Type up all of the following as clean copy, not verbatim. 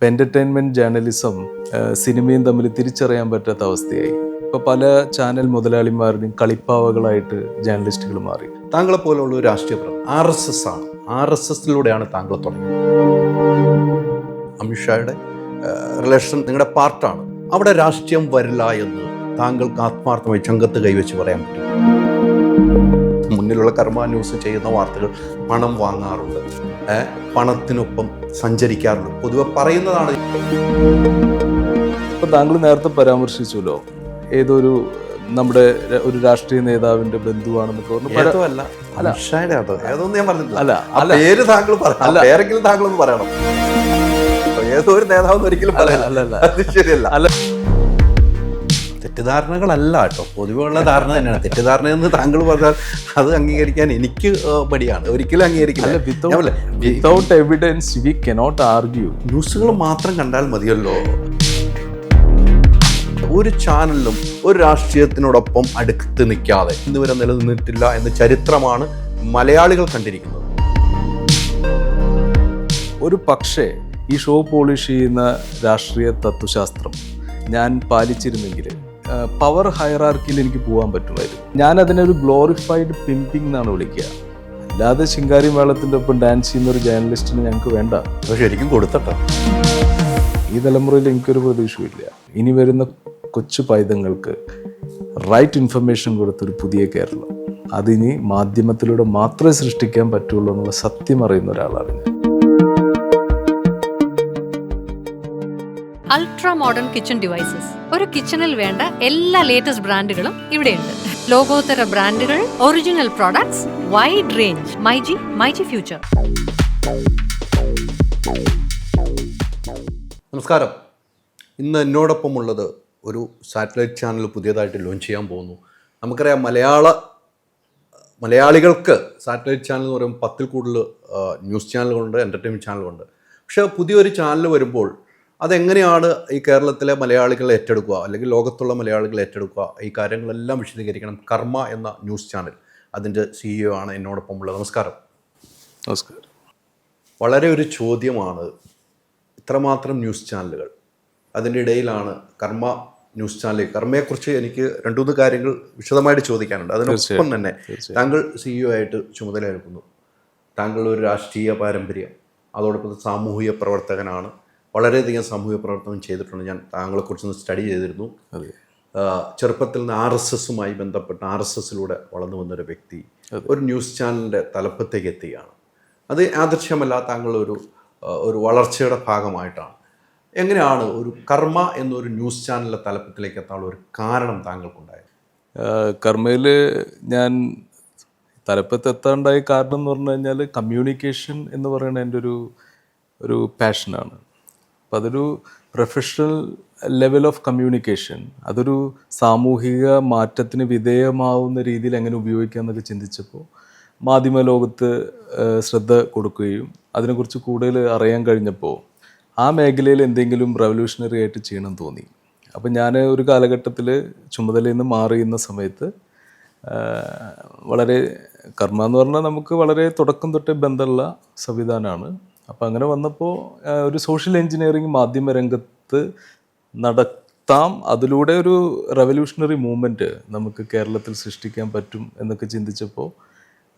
Entertainment journalism സിനിമയും തമ്മിൽ തിരിച്ചറിയാൻ പറ്റാത്ത അവസ്ഥയായി. ഇപ്പോൾ പല ചാനൽ മുതലാളിമാരുടെയും കളിപ്പാവകളായിട്ട് ജേർണലിസ്റ്റുകൾ മാറി. താങ്കളെ പോലുള്ള ഒരു രാഷ്ട്രീയ പ്രവർത്തനം RSS ആണ്. RSSലൂടെയാണ് താങ്കൾ തുടങ്ങിയത്. അമിത്ഷായുടെ റിലേഷൻ നിങ്ങളുടെ പാർട്ടാണ്. അവിടെ രാഷ്ട്രീയം വരില്ല എന്ന് താങ്കൾക്ക് ആത്മാർത്ഥമായി ചങ്കത്ത് കൈവച്ച് പറയാൻ പറ്റും. മുന്നിലുള്ള കർമ്മ ന്യൂസ് ചെയ്യുന്ന വാർത്തകൾ പണം വാങ്ങാറുണ്ട്, പണത്തിനൊപ്പം സഞ്ചരിക്കാറുണ്ട്, പൊതുവെ പറയുന്നതാണ്. ഇപ്പോൾ താങ്കൾ നേരത്തെ പരാമർശിച്ചല്ലോ, ഏതൊരു നമ്മുടെ ഒരു രാഷ്ട്രീയ നേതാവിന്റെ ബന്ധുവാണെന്നൊക്കെ പറഞ്ഞു. അല്ല, അമിത്ഷായുടെ ഏതൊന്നും ഞാൻ പറഞ്ഞിട്ടില്ല. അല്ല, പേര് താങ്കൾ പറയണം, പേരെങ്കിലും താങ്കളൊന്ന് പറയണം. ഏതോ ഒരു നേതാവെന്ന് ഒരിക്കലും പറയല്ല, അത് ശരിയല്ല. തെറ്റിദ്ധാരണകളല്ല കേട്ടോ, പൊതുവെയുള്ള ധാരണ തന്നെയാണ്. തെറ്റിദ്ധാരണയെന്ന് താങ്കൾ പറഞ്ഞാൽ അത് അംഗീകരിക്കാൻ എനിക്ക് മടിയാണ്, ഒരിക്കലും അംഗീകരിക്കില്ല. Without evidence we cannot argue. ന്യൂസുകൾ മാത്രം കണ്ടാൽ മതിയല്ലോ. ഒരു ചാനലിലും ഒരു രാഷ്ട്രീയത്തിനോടൊപ്പം അടുത്ത് നിൽക്കാതെ ഇന്നുവരെ നിലനിന്നിട്ടില്ല എന്ന ചരിത്രമാണ് മലയാളികൾ കണ്ടിരിക്കുന്നത്. ഒരു പക്ഷേ ഈ ഷോ പോളിഷ് ചെയ്യുന്ന രാഷ്ട്രീയ തത്വശാസ്ത്രം ഞാൻ പാലിച്ചിരുന്നെങ്കിൽ പവർ ഹയറാർക്കിയിൽ എനിക്ക് പോകാൻ പറ്റുമായിരുന്നു. ഞാൻ അതിനൊരു ഗ്ലോറിഫൈഡ് പിമ്പിംഗ് എന്നാണ് വിളിക്കുക. അല്ലാതെ ശിങ്കാരി മേളത്തിൻ്റെ ഒപ്പം ഡാൻസ് ചെയ്യുന്ന ഒരു ജേർണലിസ്റ്റിന് ഞങ്ങൾക്ക് വേണ്ട. ശരിക്കും കൊടുത്തട്ടോ. ഈ തലമുറയിൽ എനിക്കൊരു പ്രതീക്ഷയില്ല. ഇനി വരുന്ന കൊച്ചു പൈതങ്ങൾക്ക് റൈറ്റ് ഇൻഫർമേഷൻ കൊടുത്തൊരു പുതിയ കേരളം, അതിനി മാധ്യമത്തിലൂടെ മാത്രമേ സൃഷ്ടിക്കാൻ പറ്റുള്ളൂ എന്നുള്ള സത്യം അറിയുന്ന ഒരാളാണ് ഞാൻ. Ultra modern kitchen devices. ഒരു കിച്ചണിൽ വേണ്ട എല്ലാ ലേറ്റസ്റ്റ് ബ്രാൻഡുകളും ഇവിടെയുണ്ട്. ലോകോത്തര ബ്രാൻഡുകൾ, original products, wide range. MyG future. നമസ്കാരം. ഇന്ന് എന്നോടൊപ്പമുള്ളത് ഒരു സാറ്റലൈറ്റ് ചാനൽ പുതിയതായിട്ട് ലോഞ്ച് ചെയ്യാൻ പോകുന്നു. നമുക്കറിയാം, മലയാളികൾക്ക് സാറ്റലൈറ്റ് ചാനൽ എന്ന് പറയുമ്പോൾ 10-ൽ കൂടുതൽ ന്യൂസ് ചാനലുകളുണ്ട്, എൻ്റർടൈൻമെൻറ്റ് ചാനലുകളുണ്ട്. പക്ഷേ പുതിയൊരു ചാനൽ വരുമ്പോൾ അതെങ്ങനെയാണ് ഈ കേരളത്തിലെ മലയാളികൾ ഏറ്റെടുക്കുക, അല്ലെങ്കിൽ ലോകത്തുള്ള മലയാളികൾ ഏറ്റെടുക്കുക, ഈ കാര്യങ്ങളെല്ലാം വിശദീകരിക്കണം കർമ്മ എന്ന ന്യൂസ് ചാനൽ. അതിൻ്റെ CEO ആണ് എന്നോടൊപ്പം ഉള്ളത്. നമസ്കാരം. നമസ്കാരം. വളരെ ഒരു ചോദ്യമാണ്, ഇത്രമാത്രം ന്യൂസ് ചാനലുകൾ, അതിൻ്റെ ഇടയിലാണ് കർമ്മ ന്യൂസ് ചാനൽ. കർമ്മയെക്കുറിച്ച് എനിക്ക് 2-3 കാര്യങ്ങൾ വിശദമായിട്ട് ചോദിക്കാനുണ്ട്. അതിനൊപ്പം തന്നെ താങ്കൾ CEO ആയിട്ട് ചുമതലയേൽക്കുന്നു. താങ്കൾ ഒരു രാഷ്ട്രീയ പാരമ്പര്യം, അതോടൊപ്പം സാമൂഹിക പ്രവർത്തകനാണ്. വളരെയധികം സാമൂഹിക പ്രവർത്തനം ചെയ്തിട്ടുണ്ട്. ഞാൻ താങ്കളെക്കുറിച്ചൊന്ന് സ്റ്റഡി ചെയ്തിരുന്നു. ചെറുപ്പത്തിൽ നിന്ന് RSSുമായി ബന്ധപ്പെട്ട് RSSലൂടെ വളർന്നു വന്നൊരു വ്യക്തി ഒരു ന്യൂസ് ചാനലിൻ്റെ തലപ്പത്തേക്ക് എത്തുകയാണ്. അത് യാദൃശ്യമല്ല, താങ്കൾ ഒരു വളർച്ചയുടെ ഭാഗമായിട്ടാണ്. എങ്ങനെയാണ് ഒരു കർമ്മ എന്നൊരു ന്യൂസ് ചാനലിൻ്റെ തലപ്പത്തിലേക്ക് എത്താനുള്ള ഒരു കാരണം താങ്കൾക്കുണ്ടായത്? കർമ്മയിൽ ഞാൻ തലപ്പത്തെത്താണ്ടായ കാരണം എന്ന് പറഞ്ഞു കഴിഞ്ഞാൽ കമ്മ്യൂണിക്കേഷൻ എന്ന് പറയുന്നത് എൻ്റെ ഒരു പാഷനാണ്. അപ്പം അതൊരു പ്രൊഫഷണൽ ലെവൽ ഓഫ് കമ്മ്യൂണിക്കേഷൻ, അതൊരു സാമൂഹിക മാറ്റത്തിന് വിധേയമാവുന്ന രീതിയിൽ എങ്ങനെ ഉപയോഗിക്കാം എന്നൊക്കെ ചിന്തിച്ചപ്പോൾ മാധ്യമ ലോകത്ത് ശ്രദ്ധ കൊടുക്കുകയും അതിനെക്കുറിച്ച് കൂടുതൽ അറിയാൻ കഴിഞ്ഞപ്പോൾ ആ മേഖലയിൽ എന്തെങ്കിലും റെവല്യൂഷണറി ആയിട്ട് ചെയ്യണം തോന്നി. അപ്പം ഞാൻ ഒരു കാലഘട്ടത്തിൽ ചുമതലയിൽ നിന്ന് മാറിയുന്ന സമയത്ത് വളരെ കർമ്മ എന്ന് പറഞ്ഞാൽ നമുക്ക് വളരെ തുടക്കം തൊട്ടേ ബന്ധമുള്ള സംവിധാനമാണ്. അപ്പം അങ്ങനെ വന്നപ്പോൾ ഒരു സോഷ്യൽ എൻജിനീയറിങ് മാധ്യമരംഗത്ത് നടത്താം, അതിലൂടെ ഒരു റെവല്യൂഷണറി മൂവ്മെൻറ്റ് നമുക്ക് കേരളത്തിൽ സൃഷ്ടിക്കാൻ പറ്റും എന്നൊക്കെ ചിന്തിച്ചപ്പോൾ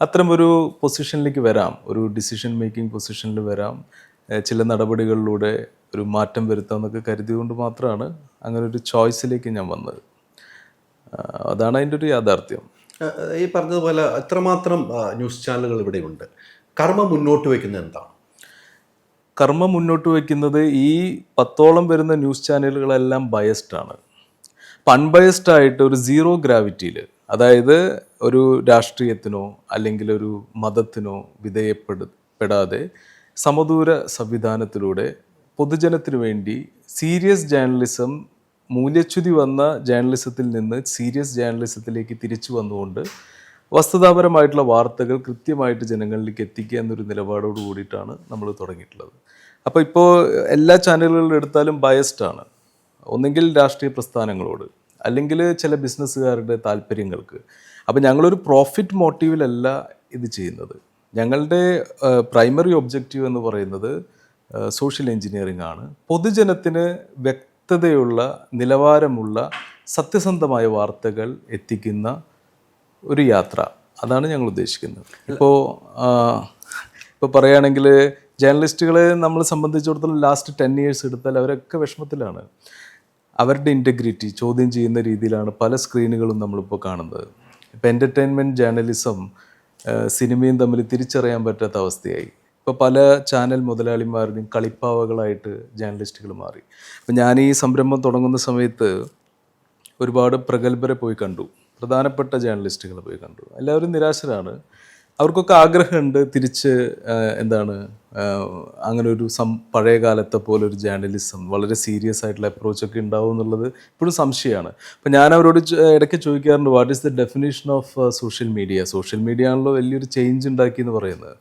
അത്തരമൊരു പൊസിഷനിലേക്ക് വരാം, ഒരു ഡിസിഷൻ മേക്കിംഗ് പൊസിഷനിൽ വരാം, ചില നടപടികളിലൂടെ ഒരു മാറ്റം വരുത്താമെന്നൊക്കെ കരുതിയതുകൊണ്ട് മാത്രമാണ് അങ്ങനെ ഒരു ചോയ്സിലേക്ക് ഞാൻ വന്നത്. അതാണ് അതിൻ്റെ ഒരു യാഥാർത്ഥ്യം. ഈ പറഞ്ഞതുപോലെ എത്രമാത്രം ന്യൂസ് ചാനലുകൾ ഇവിടെയുണ്ട്. കർമ്മ മുന്നോട്ട് വയ്ക്കുന്നത് എന്താണ്? കർമ്മ മുന്നോട്ട് വയ്ക്കുന്നത് ഈ 10ഓളം വരുന്ന ന്യൂസ് ചാനലുകളെല്ലാം ബയസ്ഡാണ്. അൺബയസ്ഡ് ആയിട്ട് ഒരു സീറോ ഗ്രാവിറ്റിയിൽ, അതായത് ഒരു രാഷ്ട്രീയത്തിനോ അല്ലെങ്കിൽ ഒരു മതത്തിനോ വിധേയപ്പെടാതെ സമദൂര സംവിധാനത്തിലൂടെ പൊതുജനത്തിനു വേണ്ടി സീരിയസ് ജേർണലിസം, മൂല്യച്യുതി വന്ന ജേർണലിസത്തിൽ നിന്ന് സീരിയസ് ജേർണലിസത്തിലേക്ക് തിരിച്ചു വന്നുകൊണ്ട് വസ്തുതാപരമായിട്ടുള്ള വാർത്തകൾ കൃത്യമായിട്ട് ജനങ്ങളിലേക്ക് എത്തിക്കുക എന്നൊരു നിലപാടോട് കൂടിയിട്ടാണ് നമ്മൾ തുടങ്ങിയിട്ടുള്ളത്. അപ്പോൾ ഇപ്പോൾ എല്ലാ ചാനലുകളിലും എടുത്താലും ബയസ്ഡാണ്, ഒന്നെങ്കിൽ രാഷ്ട്രീയ പ്രസ്ഥാനങ്ങളോട് അല്ലെങ്കിൽ ചില ബിസിനസ്സുകാരുടെ താല്പര്യങ്ങൾക്ക്. അപ്പോൾ ഞങ്ങളൊരു പ്രോഫിറ്റ് മോട്ടീവിലല്ല ഇത് ചെയ്യുന്നത്. ഞങ്ങളുടെ പ്രൈമറി ഒബ്ജക്റ്റീവ് എന്ന് പറയുന്നത് സോഷ്യൽ എഞ്ചിനീയറിംഗ് ആണ്. പൊതുജനത്തിന് വ്യക്തതയുള്ള നിലവാരമുള്ള സത്യസന്ധമായ വാർത്തകൾ എത്തിക്കുന്ന ഒരു യാത്ര, അതാണ് ഞങ്ങൾ ഉദ്ദേശിക്കുന്നത്. ഇപ്പോൾ പറയുകയാണെങ്കിൽ ജേർണലിസ്റ്റുകളെ നമ്മളെ സംബന്ധിച്ചിടത്തോളം ലാസ്റ്റ് 10 years എടുത്താൽ അവരൊക്കെ വിഷമത്തിലാണ്. അവരുടെ ഇൻറ്റഗ്രിറ്റി ചോദ്യം ചെയ്യുന്ന രീതിയിലാണ് പല സ്ക്രീനുകളും നമ്മളിപ്പോൾ കാണുന്നത്. ഇപ്പോൾ എൻ്റർടൈൻമെൻറ്റ് ജേർണലിസം സിനിമയും തമ്മിൽ തിരിച്ചറിയാൻ പറ്റാത്ത അവസ്ഥയായി. ഇപ്പോൾ പല ചാനൽ മുതലാളിമാരുടെയും കളിപ്പാവകളായിട്ട് ജേർണലിസ്റ്റുകൾ മാറി. അപ്പോൾ ഞാൻ ഈ സംരംഭം തുടങ്ങുന്ന സമയത്ത് ഒരുപാട് പ്രഗത്ഭരെ പോയി കണ്ടു, പ്രധാനപ്പെട്ട ജേർണലിസ്റ്റുകൾ പോയി കണ്ടു. എല്ലാവരും നിരാശരാണ്. അവർക്കൊക്കെ ആഗ്രഹമുണ്ട് തിരിച്ച് അങ്ങനെ ഒരു പഴയ കാലത്തെ പോലെ ഒരു ജേർണലിസം, വളരെ സീരിയസ് ആയിട്ടുള്ള അപ്രോച്ചൊക്കെ ഉണ്ടാവും എന്നുള്ളത് ഇപ്പോഴും സംശയമാണ്. അപ്പോൾ ഞാൻ അവരോട് ഇടയ്ക്ക് ചോദിക്കാറുണ്ട്, what is the definition of social media? Social media ആണല്ലോ വലിയൊരു ചേഞ്ച് ഉണ്ടാക്കി എന്ന് പറയുന്നത്.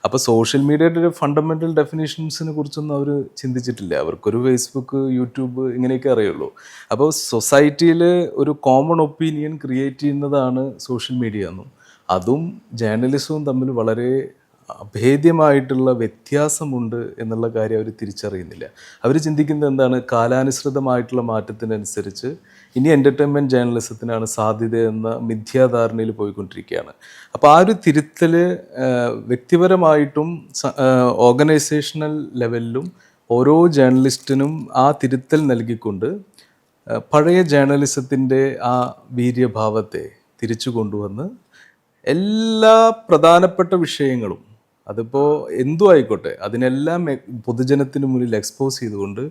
അപ്പോൾ സോഷ്യൽ മീഡിയയുടെ ഒരു ഫണ്ടമെൻ്റൽ ഡെഫിനേഷൻസിനെ കുറിച്ചൊന്നും അവർ ചിന്തിച്ചിട്ടില്ല. അവർക്കൊരു ഫേസ്ബുക്ക്, യൂട്യൂബ് ഇങ്ങനെയൊക്കെ അറിയുള്ളൂ. അപ്പോൾ സൊസൈറ്റിയിൽ ഒരു കോമൺ ഒപ്പീനിയൻ ക്രിയേറ്റ് ചെയ്യുന്നതാണ് സോഷ്യൽ മീഡിയ എന്നും അതും ജേർണലിസവും തമ്മിൽ വളരെ അഭേദ്യമായിട്ടുള്ള വ്യത്യാസമുണ്ട് എന്നുള്ള കാര്യം അവർ തിരിച്ചറിയുന്നില്ല. അവർ ചിന്തിക്കുന്നത് എന്താണ്, കാലാനുസൃതമായിട്ടുള്ള മാറ്റത്തിനനുസരിച്ച് ഇനി എൻ്റർടൈൻമെൻറ്റ് ജേർണലിസത്തിനാണ് സാധ്യത എന്ന മിഥ്യാധാരണയിൽ പോയിക്കൊണ്ടിരിക്കുകയാണ്. അപ്പോൾ ആ ഒരു തിരുത്തൽ വ്യക്തിപരമായിട്ടും ഓർഗനൈസേഷണൽ ലെവലിലും ഓരോ ജേർണലിസ്റ്റിനും ആ തിരുത്തൽ നൽകിക്കൊണ്ട് പഴയ ജേർണലിസത്തിൻ്റെ ആ വീര്യഭാവത്തെ തിരിച്ചു കൊണ്ടുവന്ന് എല്ലാ പ്രധാനപ്പെട്ട വിഷയങ്ങളും, അതിപ്പോൾ എന്തും ആയിക്കോട്ടെ, അതിനെല്ലാം പൊതുജനത്തിന് മുന്നിൽ എക്സ്പോസ് ചെയ്തുകൊണ്ട്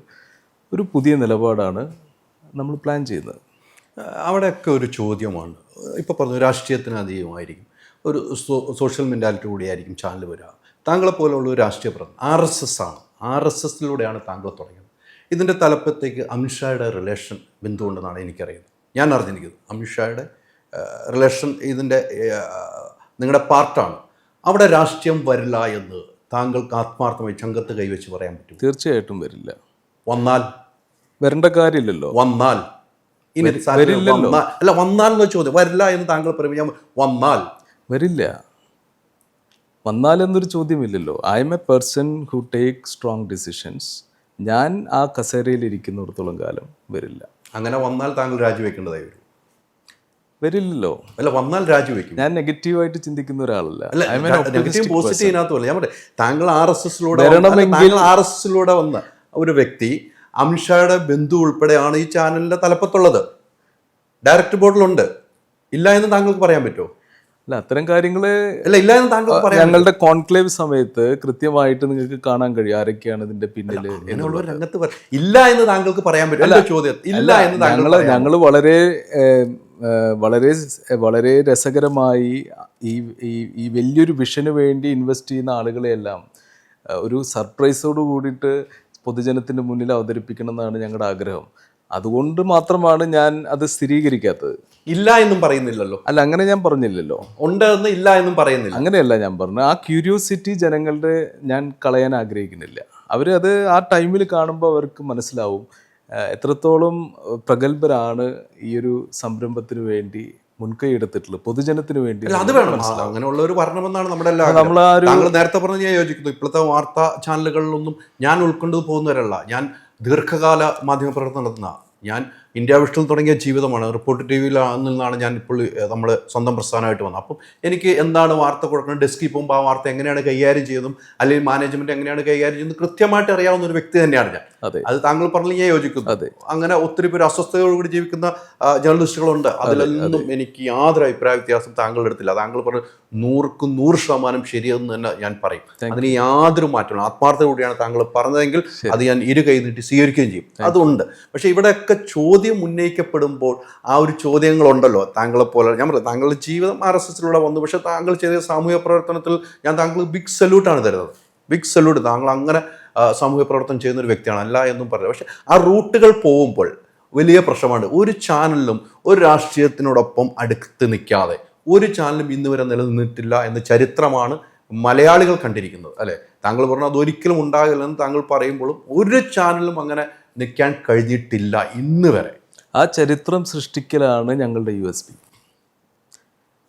ഒരു പുതിയ നിലപാടാണ് നമ്മൾ പ്ലാൻ ചെയ്യുന്നത്. അവിടെയൊക്കെ ഒരു ചോദ്യമാണ്. ഇപ്പോൾ പറഞ്ഞു രാഷ്ട്രീയത്തിന് അധികമായിരിക്കും, ഒരു സോഷ്യൽ മെൻറ്റാലിറ്റി കൂടിയായിരിക്കും ചാനൽ വരിക. താങ്കളെപ്പോലുള്ള ഒരു രാഷ്ട്രീയ പ്രവർത്തനം RSS ആണ്, RSSലൂടെയാണ് താങ്കൾ തുടങ്ങിയത്. ഇതിൻ്റെ തലപ്പത്തേക്ക് അമിത്ഷായുടെ റിലേഷൻ ബന്ധമുണ്ടെന്നാണ് എനിക്കറിയുന്നത്. ഞാൻ അറിഞ്ഞിരിക്കുന്നത് അമിത്ഷായുടെ റിലേഷൻ ഇതിൻ്റെ നിങ്ങളുടെ പാർട്ടാണ്. അവിടെ രാഷ്ട്രീയം വരില്ല എന്ന് താങ്കൾക്ക് ആത്മാർത്ഥമായി ചങ്കത്ത് കൈവച്ച് പറയാൻ പറ്റും? തീർച്ചയായിട്ടും വരില്ല. വന്നാൽ വരേണ്ട കാര്യമില്ലല്ലോ. വന്നാൽ ഇനി അല്ല, വന്നാൽ എന്ന ചോദ്യം വരില്ല എന്ന് താങ്കൾ പറയുമ്പോൾ ഞാൻ വന്നാൽ വരില്ല. വന്നാൽ എന്നൊരു ചോദ്യമില്ലല്ലോ. I'm a person who take strong decisions. ഞാൻ ആ കസേരയിൽ ഇരിക്കുന്നിടത്തോളം കാലം വരില്ല. അങ്ങനെ വന്നാൽ താങ്കൾ രാജിവെക്കേണ്ടതായി വരും? വരില്ലല്ലോ. അല്ല, വന്നാൽ രാജിവെക്കും. ഞാൻ നെഗറ്റീവായിട്ട് ചിന്തിക്കുന്ന ഒരാളല്ല. പോസിറ്റീവിനകത്തുമല്ല. ഞാൻ പറയാം, താങ്കൾ RSSലൂടെ വന്ന ഒരു വ്യക്തി അമിത്ഷായുടെ ബന്ധു ഉൾപ്പെടെയാണ് ഈ ചാനലിന്റെ തലപ്പത്തുള്ളത്. ഡയറക്ടർ ബോർഡിലുണ്ട്. ഇല്ല എന്ന് താങ്കൾക്ക് പറയാൻ പറ്റുമോ? അല്ല, അത്തരം കാര്യങ്ങള് ഇല്ല എന്ന് താങ്കൾ പറയാം. ഞങ്ങളുടെ കോൺക്ലേവ് സമയത്ത് കൃത്യമായിട്ട് നിങ്ങൾക്ക് കാണാൻ കഴിയും ആരൊക്കെയാണ് ഇതിന്റെ പിന്നില്. രംഗത്ത് ഇല്ല എന്ന് താങ്കൾക്ക് പറയാൻ പറ്റും? ചോദ്യം ഇല്ല എന്ന് ഞങ്ങൾ വളരെ വളരെ വളരെ രസകരമായി ഈ വലിയൊരു വിഷന് വേണ്ടി ഇൻവെസ്റ്റ് ചെയ്യുന്ന ആളുകളെയെല്ലാം ഒരു സർപ്രൈസോട് കൂടിയിട്ട് പൊതുജനത്തിൻ്റെ മുന്നിൽ അവതരിപ്പിക്കണം എന്നാണ് ഞങ്ങളുടെ ആഗ്രഹം. അതുകൊണ്ട് മാത്രമാണ് ഞാൻ അത് സ്ഥിരീകരിക്കാത്തത്. ഇല്ല എന്നും പറയുന്നില്ലല്ലോ. അല്ല, അങ്ങനെ ഞാൻ പറഞ്ഞില്ലല്ലോ. ഉണ്ട് എന്ന് ഇല്ല എന്നും പറയുന്നില്ല. അങ്ങനെയല്ല ഞാൻ പറഞ്ഞത്. ആ ക്യൂരിയോസിറ്റി ജനങ്ങളുടെ ഞാൻ കളയാൻ ആഗ്രഹിക്കുന്നില്ല. അത് ആ ടൈമിൽ കാണുമ്പോൾ അവർക്ക് മനസ്സിലാവും എത്രത്തോളം പ്രഗത്ഭരാണ് ഈ ഒരു സംരംഭത്തിന് വേണ്ടി മുൻകൈ എടുത്തിട്ടുള്ളത്, പൊതുജനത്തിന് വേണ്ടി. അത് വേണം, അങ്ങനെയുള്ള ഒരു വരണമെന്നാണ് നമ്മുടെ താങ്കൾ നേരത്തെ പറഞ്ഞ് ഞാൻ യോജിക്കുന്നു. ഇപ്പോഴത്തെ വാർത്താ ചാനലുകളിലൊന്നും ഞാൻ ഉൾക്കൊണ്ടു പോകുന്നവരല്ല. ഞാൻ ദീർഘകാല മാധ്യമ പ്രവർത്തനം നടത്തുന്ന, ഞാൻ ഇന്ത്യ വിഷനിൽ തുടങ്ങിയ ജീവിതമാണ്. റിപ്പോർട്ടർ TV നിന്നാണ് ഞാൻ ഇപ്പോൾ നമ്മൾ സ്വന്തം പ്രസ്ഥാനമായിട്ട് വന്നത്. അപ്പം എനിക്ക് എന്താണ് വാർത്ത കൊടുക്കുന്നത്, ഡെസ്കിൽ പോകുമ്പോൾ ആ വാർത്ത എങ്ങനെയാണ് കൈകാര്യം ചെയ്തതും അല്ലെങ്കിൽ മാനേജ്മെന്റ് എങ്ങനെയാണ് കൈകാര്യം ചെയ്യുന്നത് കൃത്യമായിട്ട് അറിയാവുന്ന ഒരു വ്യക്തി തന്നെയാണ് ഞാൻ. അത് താങ്കൾ പറഞ്ഞ് ഞാൻ യോജിക്കുന്നു. അങ്ങനെ ഒത്തിരി പേര് അസ്വസ്ഥതയോടുകൂടി ജീവിക്കുന്ന ജേർണലിസ്റ്റുകളുണ്ട്. അതിലൊന്നും എനിക്ക് യാതൊരു അഭിപ്രായ വ്യത്യാസം താങ്കളുടെ അടുത്തില്ല. താങ്കൾ പറഞ്ഞ് 100% ശരിയെന്ന് തന്നെ ഞാൻ പറയും. അതിന് യാതൊരു മാറ്റമില്ല. ആത്മാർത്ഥത കൂടിയാണ് താങ്കൾ പറഞ്ഞതെങ്കിൽ അത് ഞാൻ ഇരു കൈ നീട്ടി സ്വീകരിക്കുകയും ചെയ്യും. അതുണ്ട്. പക്ഷെ ഇവിടെയൊക്കെ ചോദ്യം ഉന്നയിക്കപ്പെടുമ്പോൾ ആ ഒരു ചോദ്യങ്ങളുണ്ടല്ലോ. താങ്കളെപ്പോലെ ഞാൻ പറയാം, താങ്കളുടെ ജീവിതം RSSലൂടെ വന്നു. പക്ഷെ താങ്കൾ ചെയ്ത സാമൂഹ്യ പ്രവർത്തനത്തിൽ ഞാൻ താങ്കൾ ബിഗ് സല്യൂട്ടാണ് തരുന്നത്. Big salute. താങ്കൾ അങ്ങനെ സാമൂഹ്യ പ്രവർത്തനം ചെയ്യുന്ന ഒരു വ്യക്തിയാണ്, അല്ല എന്നും പറയുന്നത്. പക്ഷെ ആ റൂട്ടുകൾ പോകുമ്പോൾ വലിയ പ്രശ്നമാണ്. ഒരു ചാനലിലും ഒരു രാഷ്ട്രീയത്തിനോടൊപ്പം അടുത്ത് നിൽക്കാതെ ഒരു ചാനലും ഇന്ന് വരെ നിലനിന്നിട്ടില്ല എന്ന ചരിത്രമാണ് മലയാളികൾ കണ്ടിരിക്കുന്നത്, അല്ലേ? താങ്കൾ പറഞ്ഞാൽ അതൊരിക്കലും ഉണ്ടാകില്ലെന്ന് താങ്കൾ പറയുമ്പോഴും ഒരു ചാനലും അങ്ങനെ നിൽക്കാൻ കഴിഞ്ഞിട്ടില്ല ഇന്ന് വരെ. ആ ചരിത്രം സൃഷ്ടിക്കലാണ് ഞങ്ങളുടെ USP.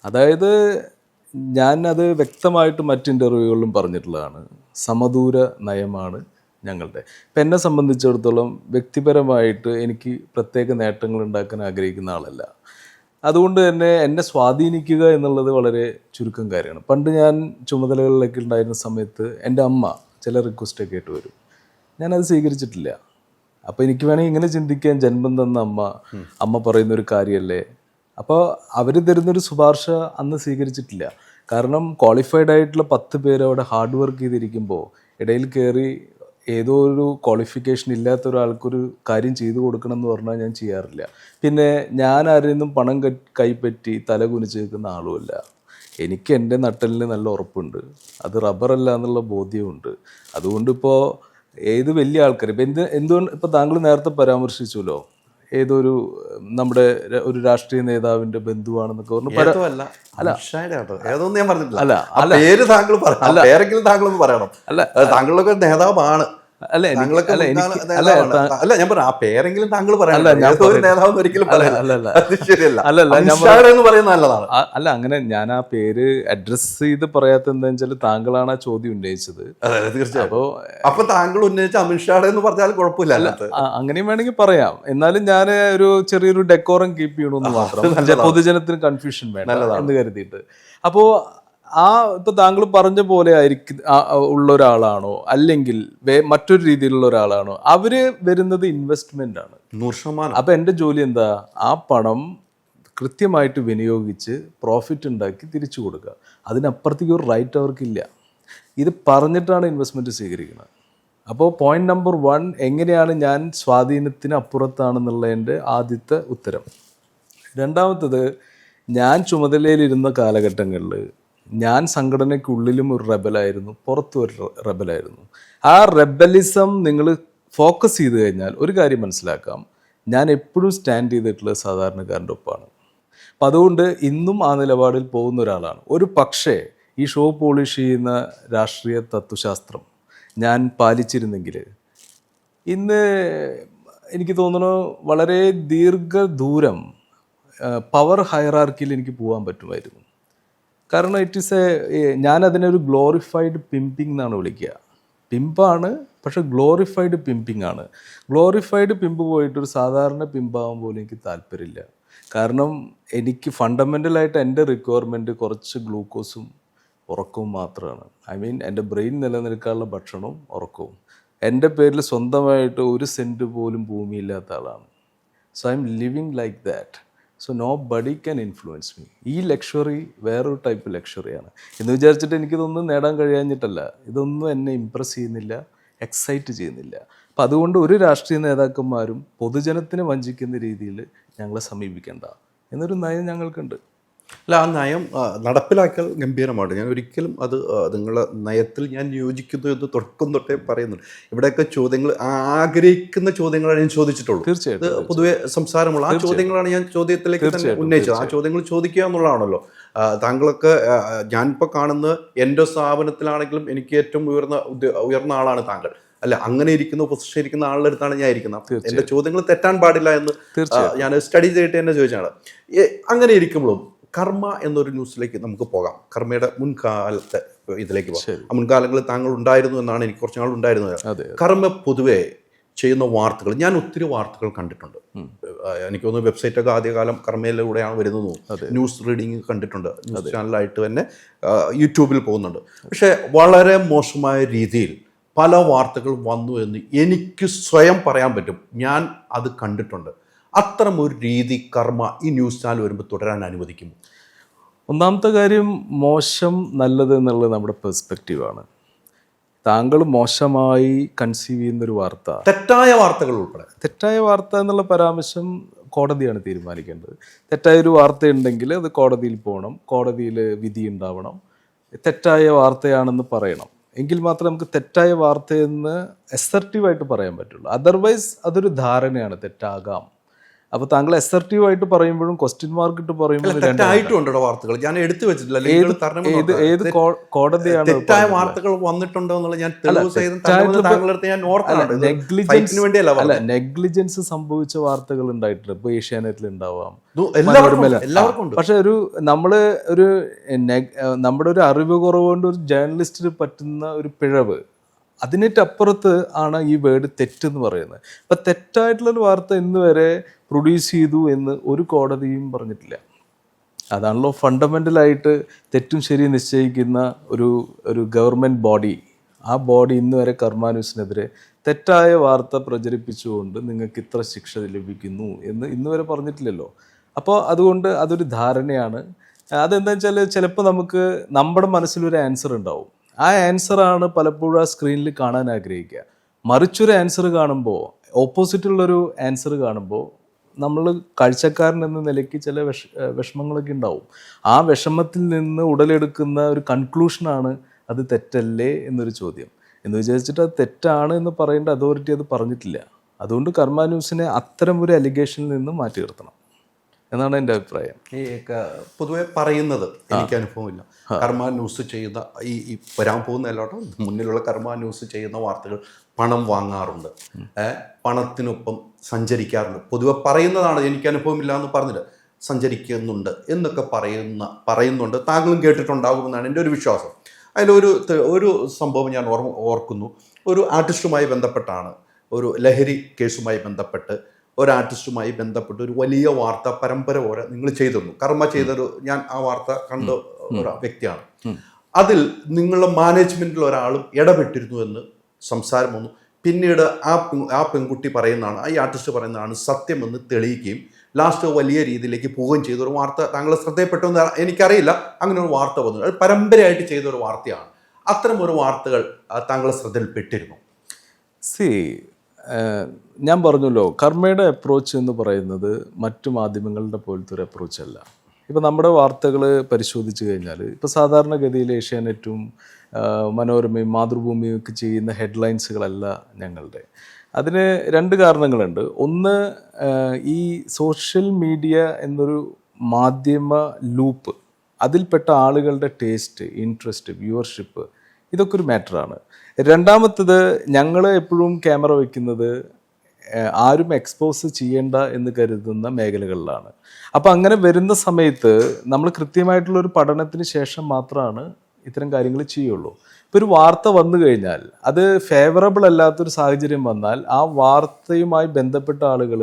അതായത് ഞാൻ അത് വ്യക്തമായിട്ട് മറ്റ് ഇൻ്റർവ്യൂകളിലും പറഞ്ഞിട്ടുള്ളതാണ്. സമദൂര നയമാണ് ഞങ്ങളുടെ. ഇപ്പം എന്നെ സംബന്ധിച്ചിടത്തോളം വ്യക്തിപരമായിട്ട് എനിക്ക് പ്രത്യേക നേട്ടങ്ങൾ ഉണ്ടാക്കാൻ ആഗ്രഹിക്കുന്ന ആളല്ല. അതുകൊണ്ട് തന്നെ എന്നെ സ്വാധീനിക്കുക എന്നുള്ളത് വളരെ ചുരുക്കം കാര്യമാണ്. പണ്ട് ഞാൻ ചുമതലകളിലൊക്കെ ഉണ്ടായിരുന്ന സമയത്ത് എൻ്റെ അമ്മ ചില റിക്വസ്റ്റൊക്കെ ആയിട്ട് വരും, ഞാനത് സ്വീകരിച്ചിട്ടില്ല. അപ്പോൾ എനിക്ക് വേണമെങ്കിൽ ഇങ്ങനെ ചിന്തിക്കാൻ, ജന്മം തന്ന അമ്മ പറയുന്നൊരു കാര്യമല്ലേ. അപ്പോൾ അവർ തരുന്നൊരു ശുപാർശ അന്ന് സ്വീകരിച്ചിട്ടില്ല. കാരണം ക്വാളിഫൈഡ് ആയിട്ടുള്ള 10 പേര് അവിടെ ഹാർഡ് വർക്ക് ചെയ്തിരിക്കുമ്പോൾ ഇടയിൽ കയറി ഏതോ ഒരു ക്വാളിഫിക്കേഷൻ ഇല്ലാത്ത ഒരാൾക്കൊരു കാര്യം ചെയ്തു കൊടുക്കണം എന്ന് പറഞ്ഞാൽ ഞാൻ ചെയ്യാറില്ല. പിന്നെ ഞാൻ ആരിൽ നിന്നും പണം കൈപ്പറ്റി തല കുനിച്ച് നിൽക്കുന്ന ആളുമല്ല. എനിക്ക് എൻ്റെ നട്ടലിന് നല്ല ഉറപ്പുണ്ട്, അത് റബ്ബറല്ല എന്നുള്ള ബോധ്യമുണ്ട്. അതുകൊണ്ട് ഇപ്പോൾ ഏത് വലിയ ആൾക്കാർ, ഇപ്പം എന്തുകൊണ്ട് ഇപ്പോൾ താങ്കൾ നേരത്തെ പരാമർശിച്ചല്ലോ, ഏതൊരു നമ്മുടെ ഒരു രാഷ്ട്രീയ നേതാവിൻ്റെ ബന്ധുവാണെന്നൊക്കെ പറഞ്ഞു. താങ്കളൊക്കെ നേതാവാണ്. അല്ല ഞാൻ പറഞ്ഞു ആ പേരെങ്കിലും താങ്കൾ പറയാം. ഒരിക്കലും നല്ലതാണ്. അല്ല, അങ്ങനെ ഞാൻ ആ പേര് അഡ്രസ് ചെയ്ത് പറയാത്ത എന്താ വെച്ചാൽ താങ്കളാണ് ആ ചോദ്യം ഉന്നയിച്ചത്. തീർച്ചയായും. അപ്പൊ താങ്കൾ ഉന്നയിച്ച അമിത്ഷാടെ എന്ന് പറഞ്ഞാൽ കുഴപ്പമില്ല. അങ്ങനെയും വേണമെങ്കിൽ പറയാം. എന്നാലും ഞാൻ ഒരു ചെറിയൊരു ഡെക്കോറം കീപ്പ് ചെയ്യണമെന്ന് മാത്രം, പൊതുജനത്തിന് കൺഫ്യൂഷൻ വേണ്ട എന്ന് കരുതിയിട്ട്. അപ്പോ ഇപ്പൊ താങ്കൾ പറഞ്ഞ പോലെ ആയിരിക്കും ഉള്ള ഒരാളാണോ അല്ലെങ്കിൽ മറ്റൊരു രീതിയിലുള്ള ഒരാളാണോ, അവര് വരുന്നത് ഇൻവെസ്റ്റ്മെന്റ് ആണ് 100%. അപ്പൊ എന്റെ ജോലി എന്താ, ആ പണം കൃത്യമായിട്ട് വിനിയോഗിച്ച് പ്രോഫിറ്റ് ഉണ്ടാക്കി തിരിച്ചു കൊടുക്കുക. അതിനപ്പുറത്തേക്ക് ഒരു റൈറ്റ് അവർക്കില്ല. ഇത് പറഞ്ഞിട്ടാണ് ഇൻവെസ്റ്റ്മെന്റ് സ്വീകരിക്കുന്നത്. അപ്പോൾ പോയിന്റ് നമ്പർ 1, എങ്ങനെയാണ് ഞാൻ സ്വാധീനത്തിന് അപ്പുറത്താണെന്നുള്ളതിൻ്റെ ആദ്യത്തെ ഉത്തരം. രണ്ടാമത്തത്, ഞാൻ ചുമതലയിലിരുന്ന കാലഘട്ടങ്ങളിൽ ഞാൻ സംഘടനയ്ക്കുള്ളിലും ഒരു റെബലായിരുന്നു, പുറത്തും ഒരു റെബലായിരുന്നു. ആ റെബലിസം നിങ്ങൾ ഫോക്കസ് ചെയ്ത് കഴിഞ്ഞാൽ ഒരു കാര്യം മനസ്സിലാക്കാം, ഞാൻ എപ്പോഴും സ്റ്റാൻഡ് ചെയ്തിട്ടുള്ളത് സാധാരണക്കാരൻ്റെ ഒപ്പമാണ്. അപ്പം അതുകൊണ്ട് ഇന്നും ആ നിലപാടിൽ പോകുന്ന ഒരാളാണ്. ഒരു പക്ഷേ ഈ ഷോ പോളിഷ് ചെയ്യുന്ന രാഷ്ട്രീയ തത്വശാസ്ത്രം ഞാൻ പാലിച്ചിരുന്നെങ്കിൽ ഇന്ന് എനിക്ക് തോന്നുന്നു വളരെ ദീർഘദൂരം പവർ ഹയറാർക്കിയിൽ എനിക്ക് പോകാൻ പറ്റുമായിരുന്നു. കാരണം ഞാനതിനൊരു ഗ്ലോറിഫൈഡ് പിമ്പിങ് എന്നാണ് വിളിക്കുക. പിമ്പാണ്, പക്ഷെ ഗ്ലോറിഫൈഡ് പിമ്പിങ് ആണ്. ഗ്ലോറിഫൈഡ് പിമ്പ് പോയിട്ട് ഒരു സാധാരണ പിമ്പാവാൻ പോലും എനിക്ക് താല്പര്യമില്ല. കാരണം എനിക്ക് ഫണ്ടമെൻ്റലായിട്ട് എൻ്റെ റിക്വയർമെൻറ്റ് കുറച്ച് ഗ്ലൂക്കോസും ഉറക്കവും മാത്രമാണ്. എൻ്റെ ബ്രെയിൻ നിലനിൽക്കാനുള്ള ഭക്ഷണവും ഉറക്കവും. എൻ്റെ പേരിൽ സ്വന്തമായിട്ട് 1 സെൻറ്റ് പോലും ഭൂമിയില്ലാത്ത ആളാണ്. So I am living like that. So nobody can influence me. ഈ ലക്ഷറി വേറൊരു ടൈപ്പ് ലക്ഷറിയാണ് എന്ന് വിചാരിച്ചിട്ട് എനിക്കിതൊന്നും നേടാൻ കഴിയാഞ്ഞിട്ടല്ല. ഇതൊന്നും എന്നെ ഇമ്പ്രസ് ചെയ്യുന്നില്ല, എക്സൈറ്റ് ചെയ്യുന്നില്ല. അപ്പം അതുകൊണ്ട് ഒരു രാഷ്ട്രീയ നേതാക്കന്മാരും പൊതുജനത്തിനെ വഞ്ചിക്കുന്ന രീതിയിൽ ഞങ്ങളെ സമീപിക്കേണ്ട എന്നൊരു നയം ഞങ്ങൾക്കുണ്ട്. അല്ല, ആ നയം നടപ്പിലാക്കൽ ഗംഭീരമാണ്. ഞാൻ ഒരിക്കലും അത് നിങ്ങളുടെ നയത്തിൽ ഞാൻ യോജിക്കുന്നു എന്ന് തുടക്കം തൊട്ടേ പറയുന്നുണ്ട്. ഇവിടെയൊക്കെ ചോദ്യങ്ങൾ ആഗ്രഹിക്കുന്ന ചോദ്യങ്ങളാണ് ഞാൻ ചോദിച്ചിട്ടുള്ളൂ. തീർച്ചയായിട്ടും പൊതുവെ സംസാരമുള്ള ആ ചോദ്യങ്ങളാണ് ഞാൻ ചോദ്യത്തിലേക്ക് തന്നെ ഉന്നയിച്ചത്. ആ ചോദ്യങ്ങൾ ചോദിക്കുക എന്നുള്ളതാണല്ലോ. താങ്കളൊക്കെ ഞാനിപ്പോൾ കാണുന്ന എൻ്റെ സ്ഥാപനത്തിലാണെങ്കിലും എനിക്ക് ഏറ്റവും ഉയർന്ന ആളാണ് താങ്കൾ. അല്ല, അങ്ങനെ ഇരിക്കുന്ന പൊസിഷൻ ഇരിക്കുന്ന ആളുടെ അടുത്താണ് ഞാൻ ഇരിക്കുന്നത്. എൻ്റെ ചോദ്യങ്ങൾ തെറ്റാൻ പാടില്ല എന്ന് ഞാൻ സ്റ്റഡി ചെയ്തിട്ട് എന്നെ ചോദിച്ചാണ്. അങ്ങനെ ഇരിക്കുമ്പോഴും കർമ്മ എന്നൊരു ന്യൂസിലേക്ക് നമുക്ക് പോകാം. കർമ്മയുടെ മുൻകാലത്തെ ഇതിലേക്ക് പോകാം. ആ മുൻകാലങ്ങളിൽ താങ്കൾ ഉണ്ടായിരുന്നു എന്നാണ് എനിക്ക് കുറച്ച് നാൾ ഉണ്ടായിരുന്നത്. കർമ്മ പൊതുവെ ചെയ്യുന്ന വാർത്തകൾ, ഞാൻ ഒത്തിരി വാർത്തകൾ കണ്ടിട്ടുണ്ട്. എനിക്ക് തോന്നുന്നു വെബ്സൈറ്റൊക്കെ ആദ്യകാലം കർമ്മയിലൂടെയാണ് വരുന്നത്. ന്യൂസ് റീഡിങ് കണ്ടിട്ടുണ്ട്, ന്യൂസ് ചാനലായിട്ട് തന്നെ യൂട്യൂബിൽ പോകുന്നുണ്ട്. പക്ഷേ വളരെ മോശമായ രീതിയിൽ പല വാർത്തകൾ വന്നു എന്ന് എനിക്ക് സ്വയം പറയാൻ പറ്റും. ഞാൻ അത് കണ്ടിട്ടുണ്ട്. അത്തരം ഒരു രീതി കർമ്മ ഈ ന്യൂസ് ചാനൽ വരുമ്പോൾ തുടരാൻ അനുവദിക്കും? ഒന്നാമത്തെ കാര്യം, മോശം നല്ലത് എന്നുള്ളത് നമ്മുടെ പെർസ്പെക്റ്റീവാണ്. താങ്കൾ മോശമായി കൺസീവ് ചെയ്യുന്നൊരു വാർത്ത, തെറ്റായ വാർത്തകൾ ഉൾപ്പെടെ, തെറ്റായ വാർത്ത എന്നുള്ള പരാമർശം കോടതിയാണ് തീരുമാനിക്കേണ്ടത്. തെറ്റായൊരു വാർത്തയുണ്ടെങ്കിൽ അത് കോടതിയിൽ പോകണം, കോടതിയിൽ വിധി ഉണ്ടാവണം. തെറ്റായ വാർത്തയാണെന്ന് പറയണം, എങ്കിൽ മാത്രമേ നമുക്ക് തെറ്റായ വാർത്തയെന്ന് അസർട്ടീവായിട്ട് പറയാൻ പറ്റുള്ളൂ. അതർവൈസ് അതൊരു ധാരണയാണ്, തെറ്റാകാം. അപ്പോൾ താങ്കൾ അസർട്ടീവായിട്ട് പറയുമ്പോഴും ക്വസ്റ്റ്യൻ മാർക്ക് ഇട്ട് പറയുമ്പോഴും വാർത്തകൾ ഞാൻ എടുത്തു വെച്ചിട്ടില്ല. ഏത് കോടതിയാണ് തെറ്റായ വാർത്തകൾ വന്നിട്ടുണ്ടോ എന്നുള്ള ഞാൻ നെഗ്ലിജൻസ് സംഭവിച്ച വാർത്തകൾ ഉണ്ടായിട്ടുണ്ട്. ഇപ്പൊ ഏഷ്യാനെറ്റിൽ ഉണ്ടാവാം, പക്ഷെ നമ്മുടെ ഒരു അറിവ് കുറവുകൊണ്ട് ഒരു ജേർണലിസ്റ്റിന് പറ്റുന്ന ഒരു പിഴവ്, അതിനേറ്റപ്പുറത്ത് ആണ് ഈ വേർഡ് തെറ്റെന്ന് പറയുന്നത്. അപ്പം തെറ്റായിട്ടുള്ളൊരു വാർത്ത ഇന്ന് വരെ പ്രൊഡ്യൂസ് ചെയ്തു എന്ന് ഒരു കോടതിയും പറഞ്ഞിട്ടില്ല. അതാണല്ലോ ഫണ്ടമെൻ്റലായിട്ട് തെറ്റും ശരിയും നിശ്ചയിക്കുന്ന ഒരു ഗവൺമെൻറ് ബോഡി. ആ ബോഡി ഇന്ന് വരെ കർമ്മ ന്യൂസിനെതിരെ തെറ്റായ വാർത്ത പ്രചരിപ്പിച്ചുകൊണ്ട് നിങ്ങൾക്ക് ഇത്ര ശിക്ഷ ലഭിക്കുന്നു എന്ന് ഇന്ന് വരെ പറഞ്ഞിട്ടില്ലല്ലോ. അപ്പോൾ അതുകൊണ്ട് അതൊരു ധാരണയാണ്. അതെന്താ വെച്ചാൽ ചിലപ്പോൾ നമുക്ക് നമ്മുടെ മനസ്സിലൊരു ആൻസർ ഉണ്ടാവും. ആ ആൻസറാണ് പലപ്പോഴും ആ സ്ക്രീനിൽ കാണാൻ ആഗ്രഹിക്കുക. മറിച്ചൊരു ആൻസർ കാണുമ്പോൾ, ഓപ്പോസിറ്റുള്ളൊരു ആൻസർ കാണുമ്പോൾ നമ്മൾ കാഴ്ചക്കാരൻ എന്ന നിലയ്ക്ക് ചില വിഷമങ്ങളൊക്കെ ഉണ്ടാവും. ആ വിഷമത്തിൽ നിന്ന് ഉടലെടുക്കുന്ന ഒരു കൺക്ലൂഷനാണ് അത് തെറ്റല്ലേ എന്നൊരു ചോദ്യം. എന്ന് വിചാരിച്ചിട്ട് അത് തെറ്റാണ് എന്ന് പറയേണ്ട അതോറിറ്റി അത് പറഞ്ഞിട്ടില്ല. അതുകൊണ്ട് കർമ്മ ന്യൂസിനെ അത്തരം ഒരു അലിഗേഷനിൽ നിന്ന് മാറ്റി നിർത്തണം എന്നാണ് എൻ്റെ അഭിപ്രായം. ഈ പൊതുവെ പറയുന്നത് എനിക്ക് അനുഭവമില്ല. കർമ്മ ന്യൂസ് ചെയ്യുന്ന ഈ വരാൻ പോകുന്ന അല്ലോട്ടോ മുന്നിലുള്ള കർമ്മ ന്യൂസ് ചെയ്യുന്ന വാർത്തകൾ പണം വാങ്ങാറുണ്ട്, പണത്തിനൊപ്പം സഞ്ചരിക്കാറുണ്ട്. പൊതുവെ പറയുന്നതാണ്, എനിക്ക് അനുഭവമില്ല എന്ന് പറഞ്ഞിട്ട് സഞ്ചരിക്കുന്നുണ്ട് എന്നൊക്കെ പറയുന്നുണ്ട്. താങ്കളും കേട്ടിട്ടുണ്ടാകുമെന്നാണ് എൻ്റെ ഒരു വിശ്വാസം. അതിലൊരു സംഭവം ഞാൻ ഓർക്കുന്നു. ഒരു ആർട്ടിസ്റ്റുമായി ബന്ധപ്പെട്ടാണ്, ഒരു ലഹരി കേസുമായി ബന്ധപ്പെട്ട് ഒരു ആർട്ടിസ്റ്റുമായി ബന്ധപ്പെട്ട് ഒരു വലിയ വാർത്താ പരമ്പര പോലെ നിങ്ങൾ ചെയ്തിരുന്നു. കർമ്മ ചെയ്തൊരു, ഞാൻ ആ വാർത്ത കണ്ട ഒരു വ്യക്തിയാണ്. അതിൽ നിങ്ങളുടെ മാനേജ്മെൻറ്റിൽ ഒരാളും ഇടപെട്ടിരുന്നു എന്ന് സംസാരം വന്നു. പിന്നീട് ആ പെൺകുട്ടി പറയുന്നതാണ്, ഈ ആർട്ടിസ്റ്റ് പറയുന്നതാണ് സത്യമെന്ന് തെളിയിക്കുകയും ലാസ്റ്റ് വലിയ രീതിയിലേക്ക് പോവുകയും ചെയ്തൊരു വാർത്ത താങ്കൾ ശ്രദ്ധയപ്പെട്ടെന്ന് എനിക്കറിയില്ല. അങ്ങനെ ഒരു വാർത്ത വന്നു, അത് പരമ്പരയായിട്ട് ചെയ്തൊരു വാർത്തയാണ്. അത്തരം ഒരു വാർത്തകൾ താങ്കളുടെ ശ്രദ്ധയിൽപ്പെട്ടിരുന്നു? ഞാൻ പറഞ്ഞല്ലോ, കർമ്മയുടെ അപ്രോച്ച് എന്ന് പറയുന്നത് മറ്റു മാധ്യമങ്ങളുടെ പോലത്തെ ഒരു അപ്രോച്ചല്ല. ഇപ്പോൾ നമ്മുടെ വാർത്തകൾ പരിശോധിച്ച് കഴിഞ്ഞാൽ ഇപ്പോൾ സാധാരണഗതിയിൽ ഏഷ്യാനെറ്റും മനോരമയും മാതൃഭൂമിയും ഒക്കെ ചെയ്യുന്ന ഹെഡ്ലൈൻസുകളല്ല ഞങ്ങളുടെ. അതിന് രണ്ട് കാരണങ്ങളുണ്ട്. ഒന്ന്, ഈ സോഷ്യൽ മീഡിയ എന്നൊരു മാധ്യമ ലൂപ്പ്, അതിൽപ്പെട്ട ആളുകളുടെ ടേസ്റ്റ്, ഇൻട്രസ്റ്റ്, വ്യൂവർഷിപ്പ്, ഇതൊക്കെ ഒരു മാറ്ററാണ്. രണ്ടാമത്തത്, ഞങ്ങൾ എപ്പോഴും ക്യാമറ വയ്ക്കുന്നത് ആരും എക്സ്പോസ് ചെയ്യേണ്ട എന്ന് കരുതുന്ന മേഖലകളിലാണ്. അപ്പോൾ അങ്ങനെ വരുന്ന സമയത്ത് നമ്മൾ കൃത്യമായിട്ടുള്ളൊരു പഠനത്തിന് ശേഷം മാത്രമാണ് ഇത്തരം കാര്യങ്ങൾ ചെയ്യുള്ളൂ. ഇപ്പോൾ ഒരു വാർത്ത വന്നു കഴിഞ്ഞാൽ അത് ഫേവറബിൾ അല്ലാത്തൊരു സാഹചര്യം വന്നാൽ ആ വാർത്തയുമായി ബന്ധപ്പെട്ട ആളുകൾ,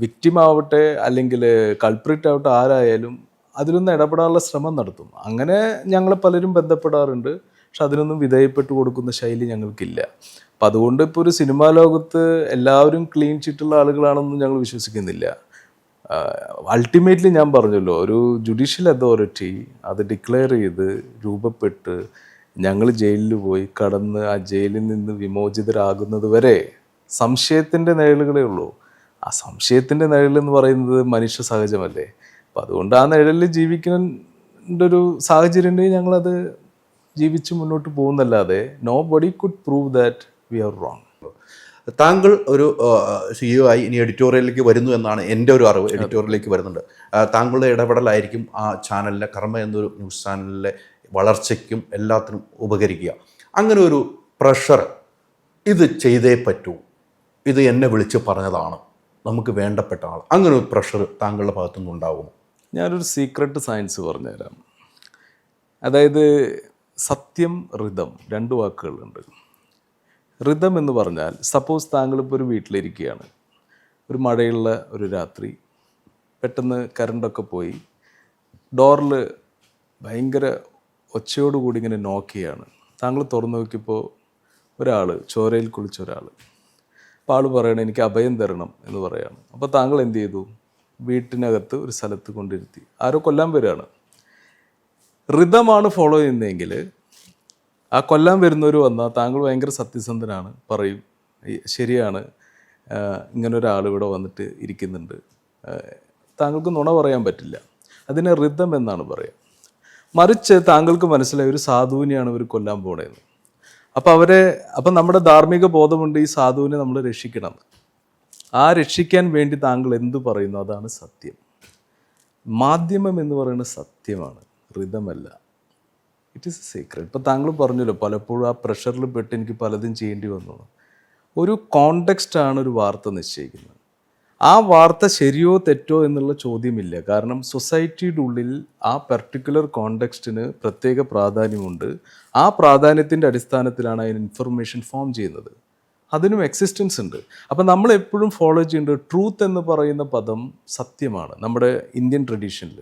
വിക്ടിം ആവട്ടെ അല്ലെങ്കിൽ കൾപ്രിറ്റ് ആവട്ടെ, ആരായാലും അതിലൊന്ന് ഇടപെടാനുള്ള ശ്രമം നടത്തും. അങ്ങനെ ഞങ്ങളെ പലരും ബന്ധപ്പെടാറുണ്ട്. പക്ഷെ അതിനൊന്നും വിധേയപ്പെട്ടു കൊടുക്കുന്ന ശൈലി ഞങ്ങൾക്കില്ല. അപ്പം അതുകൊണ്ട് ഇപ്പോൾ ഒരു സിനിമാ ലോകത്ത് എല്ലാവരും ക്ലീൻ ചിറ്റുള്ള ആളുകളാണെന്നും ഞങ്ങൾ വിശ്വസിക്കുന്നില്ല. അൾട്ടിമേറ്റ്ലി ഞാൻ പറഞ്ഞല്ലോ, ഒരു ജുഡീഷ്യൽ അതോറിറ്റി അത് ഡിക്ലെയർ ചെയ്ത് രൂപപ്പെട്ട് ഞങ്ങൾ ജയിലിൽ പോയി കടന്ന് ആ ജയിലിൽ നിന്ന് വിമോചിതരാകുന്നത് വരെ സംശയത്തിൻ്റെ നിഴലുകളേ ഉള്ളൂ. ആ സംശയത്തിൻ്റെ നിഴലെന്ന് പറയുന്നത് മനുഷ്യ സഹജമല്ലേ. അപ്പം അതുകൊണ്ട് ആ നിഴലിൽ ജീവിക്കേണ്ട ഒരു സാഹചര്യം ഉണ്ടെങ്കിൽ ഞങ്ങളത് ജീവിച്ച് മുന്നോട്ട് പോകുന്നല്ലാതെ nobody could prove that we are wrong. താങ്കൾ ഒരു CEO ആയി ഇനി എഡിറ്റോറിയലിലേക്ക് വരുന്നു എന്നാണ് എൻ്റെ ഒരു അറിവ്. എഡിറ്റോറിയലിലേക്ക് വരുന്നുണ്ട്. താങ്കളുടെ ഇടപെടലായിരിക്കും ആ ചാനലിലെ, കർമ്മ എന്നൊരു ന്യൂസ് ചാനലിലെ വളർച്ചയ്ക്കും എല്ലാത്തിനും ഉപകരിക്കുക. അങ്ങനെ ഒരു പ്രഷർ, ഇത് ചെയ്തേ പറ്റൂ, ഇത് എന്നെ വിളിച്ച് പറഞ്ഞതാണ്, നമുക്ക് വേണ്ടപ്പെട്ട ആൾ, അങ്ങനെ ഒരു പ്രഷർ താങ്കളുടെ ഭാഗത്തുനിന്ന് ഉണ്ടാകുമോ? ഞാനൊരു സീക്രട്ട് സയൻസ് പറഞ്ഞുതരാം. അതായത് സത്യം, ഋതം, രണ്ട് വാക്കുകളുണ്ട്. ഋതം എന്ന് പറഞ്ഞാൽ, സപ്പോസ് താങ്കളിപ്പോൾ ഒരു വീട്ടിലിരിക്കുകയാണ്, ഒരു മഴയുള്ള ഒരു രാത്രി, പെട്ടെന്ന് കറണ്ടൊക്കെ പോയി, ഡോറിൽ ഭയങ്കര ഒച്ചയോടുകൂടി ഇങ്ങനെ നോക്ക് ചെയ്യാണ്. താങ്കൾ തുറന്നു നോക്കിയപ്പോൾ ഒരാൾ, ചോരയിൽ കുളിച്ച ഒരാൾ. അപ്പോൾ ആൾ പറയണം എനിക്ക് അഭയം തരണം എന്ന് പറയാണ്. അപ്പോൾ താങ്കൾ എന്ത് ചെയ്തു? വീട്ടിനകത്ത് ഒരു സ്ഥലത്ത് കൊണ്ടിരുത്തി. ആരോ കൊല്ലാൻ വരികയാണ്. ഋതമാണ് ഫോളോ ചെയ്യുന്നതെങ്കിൽ ആ കൊല്ലാൻ വരുന്നവർ വന്നാൽ താങ്കൾ ഭയങ്കര സത്യസന്ധനാണ്, പറയും ശരിയാണ്, ഇങ്ങനൊരാൾ ഇവിടെ വന്നിട്ട് ഇരിക്കുന്നുണ്ട്. താങ്കൾക്ക് നുണ പറയാൻ പറ്റില്ല. അതിനെ ഋതം എന്നാണ് പറയുക. മറിച്ച് താങ്കൾക്ക് മനസ്സിലായി ഒരു സാധുവിനെയാണ് ഇവർ കൊല്ലാൻ പോണതെന്ന്. അപ്പം നമ്മുടെ ധാർമ്മിക ബോധമുണ്ട് ഈ സാധുവിനെ നമ്മൾ രക്ഷിക്കണം. ആ രക്ഷിക്കാൻ വേണ്ടി താങ്കൾ എന്തു പറയുന്നു അതാണ് സത്യം. മാധ്യമം എന്ന് പറയുന്നത് സത്യമാണ്, ഋതമല്ല. It is a secret. ഇപ്പോൾ താങ്കൾ പറഞ്ഞല്ലോ പലപ്പോഴും ആ പ്രഷറിൽ പെട്ട് എനിക്ക് പലതും ചെയ്യേണ്ടി വന്നു. ഒരു കോണ്ടെക്സ്റ്റാണ് ഒരു വാർത്ത നിശ്ചയിക്കുന്നത്. ആ വാർത്ത ശരിയോ തെറ്റോ എന്നുള്ള ചോദ്യമില്ല. കാരണം സൊസൈറ്റിയുടെ ഉള്ളിൽ ആ പെർട്ടിക്കുലർ കോണ്ടെക്സ്റ്റിന് പ്രത്യേക പ്രാധാന്യമുണ്ട്. ആ പ്രാധാന്യത്തിൻ്റെ അടിസ്ഥാനത്തിലാണ് അതിന് ഇൻഫർമേഷൻ ഫോം ചെയ്യുന്നത്. അതിനും എക്സിസ്റ്റൻസ് ഉണ്ട്. അപ്പം നമ്മൾ എപ്പോഴും ഫോളോ ചെയ്യേണ്ടത് ട്രൂത്ത് എന്ന് പറയുന്ന പദം സത്യമാണ് നമ്മുടെ ഇന്ത്യൻ ട്രഡീഷനിൽ.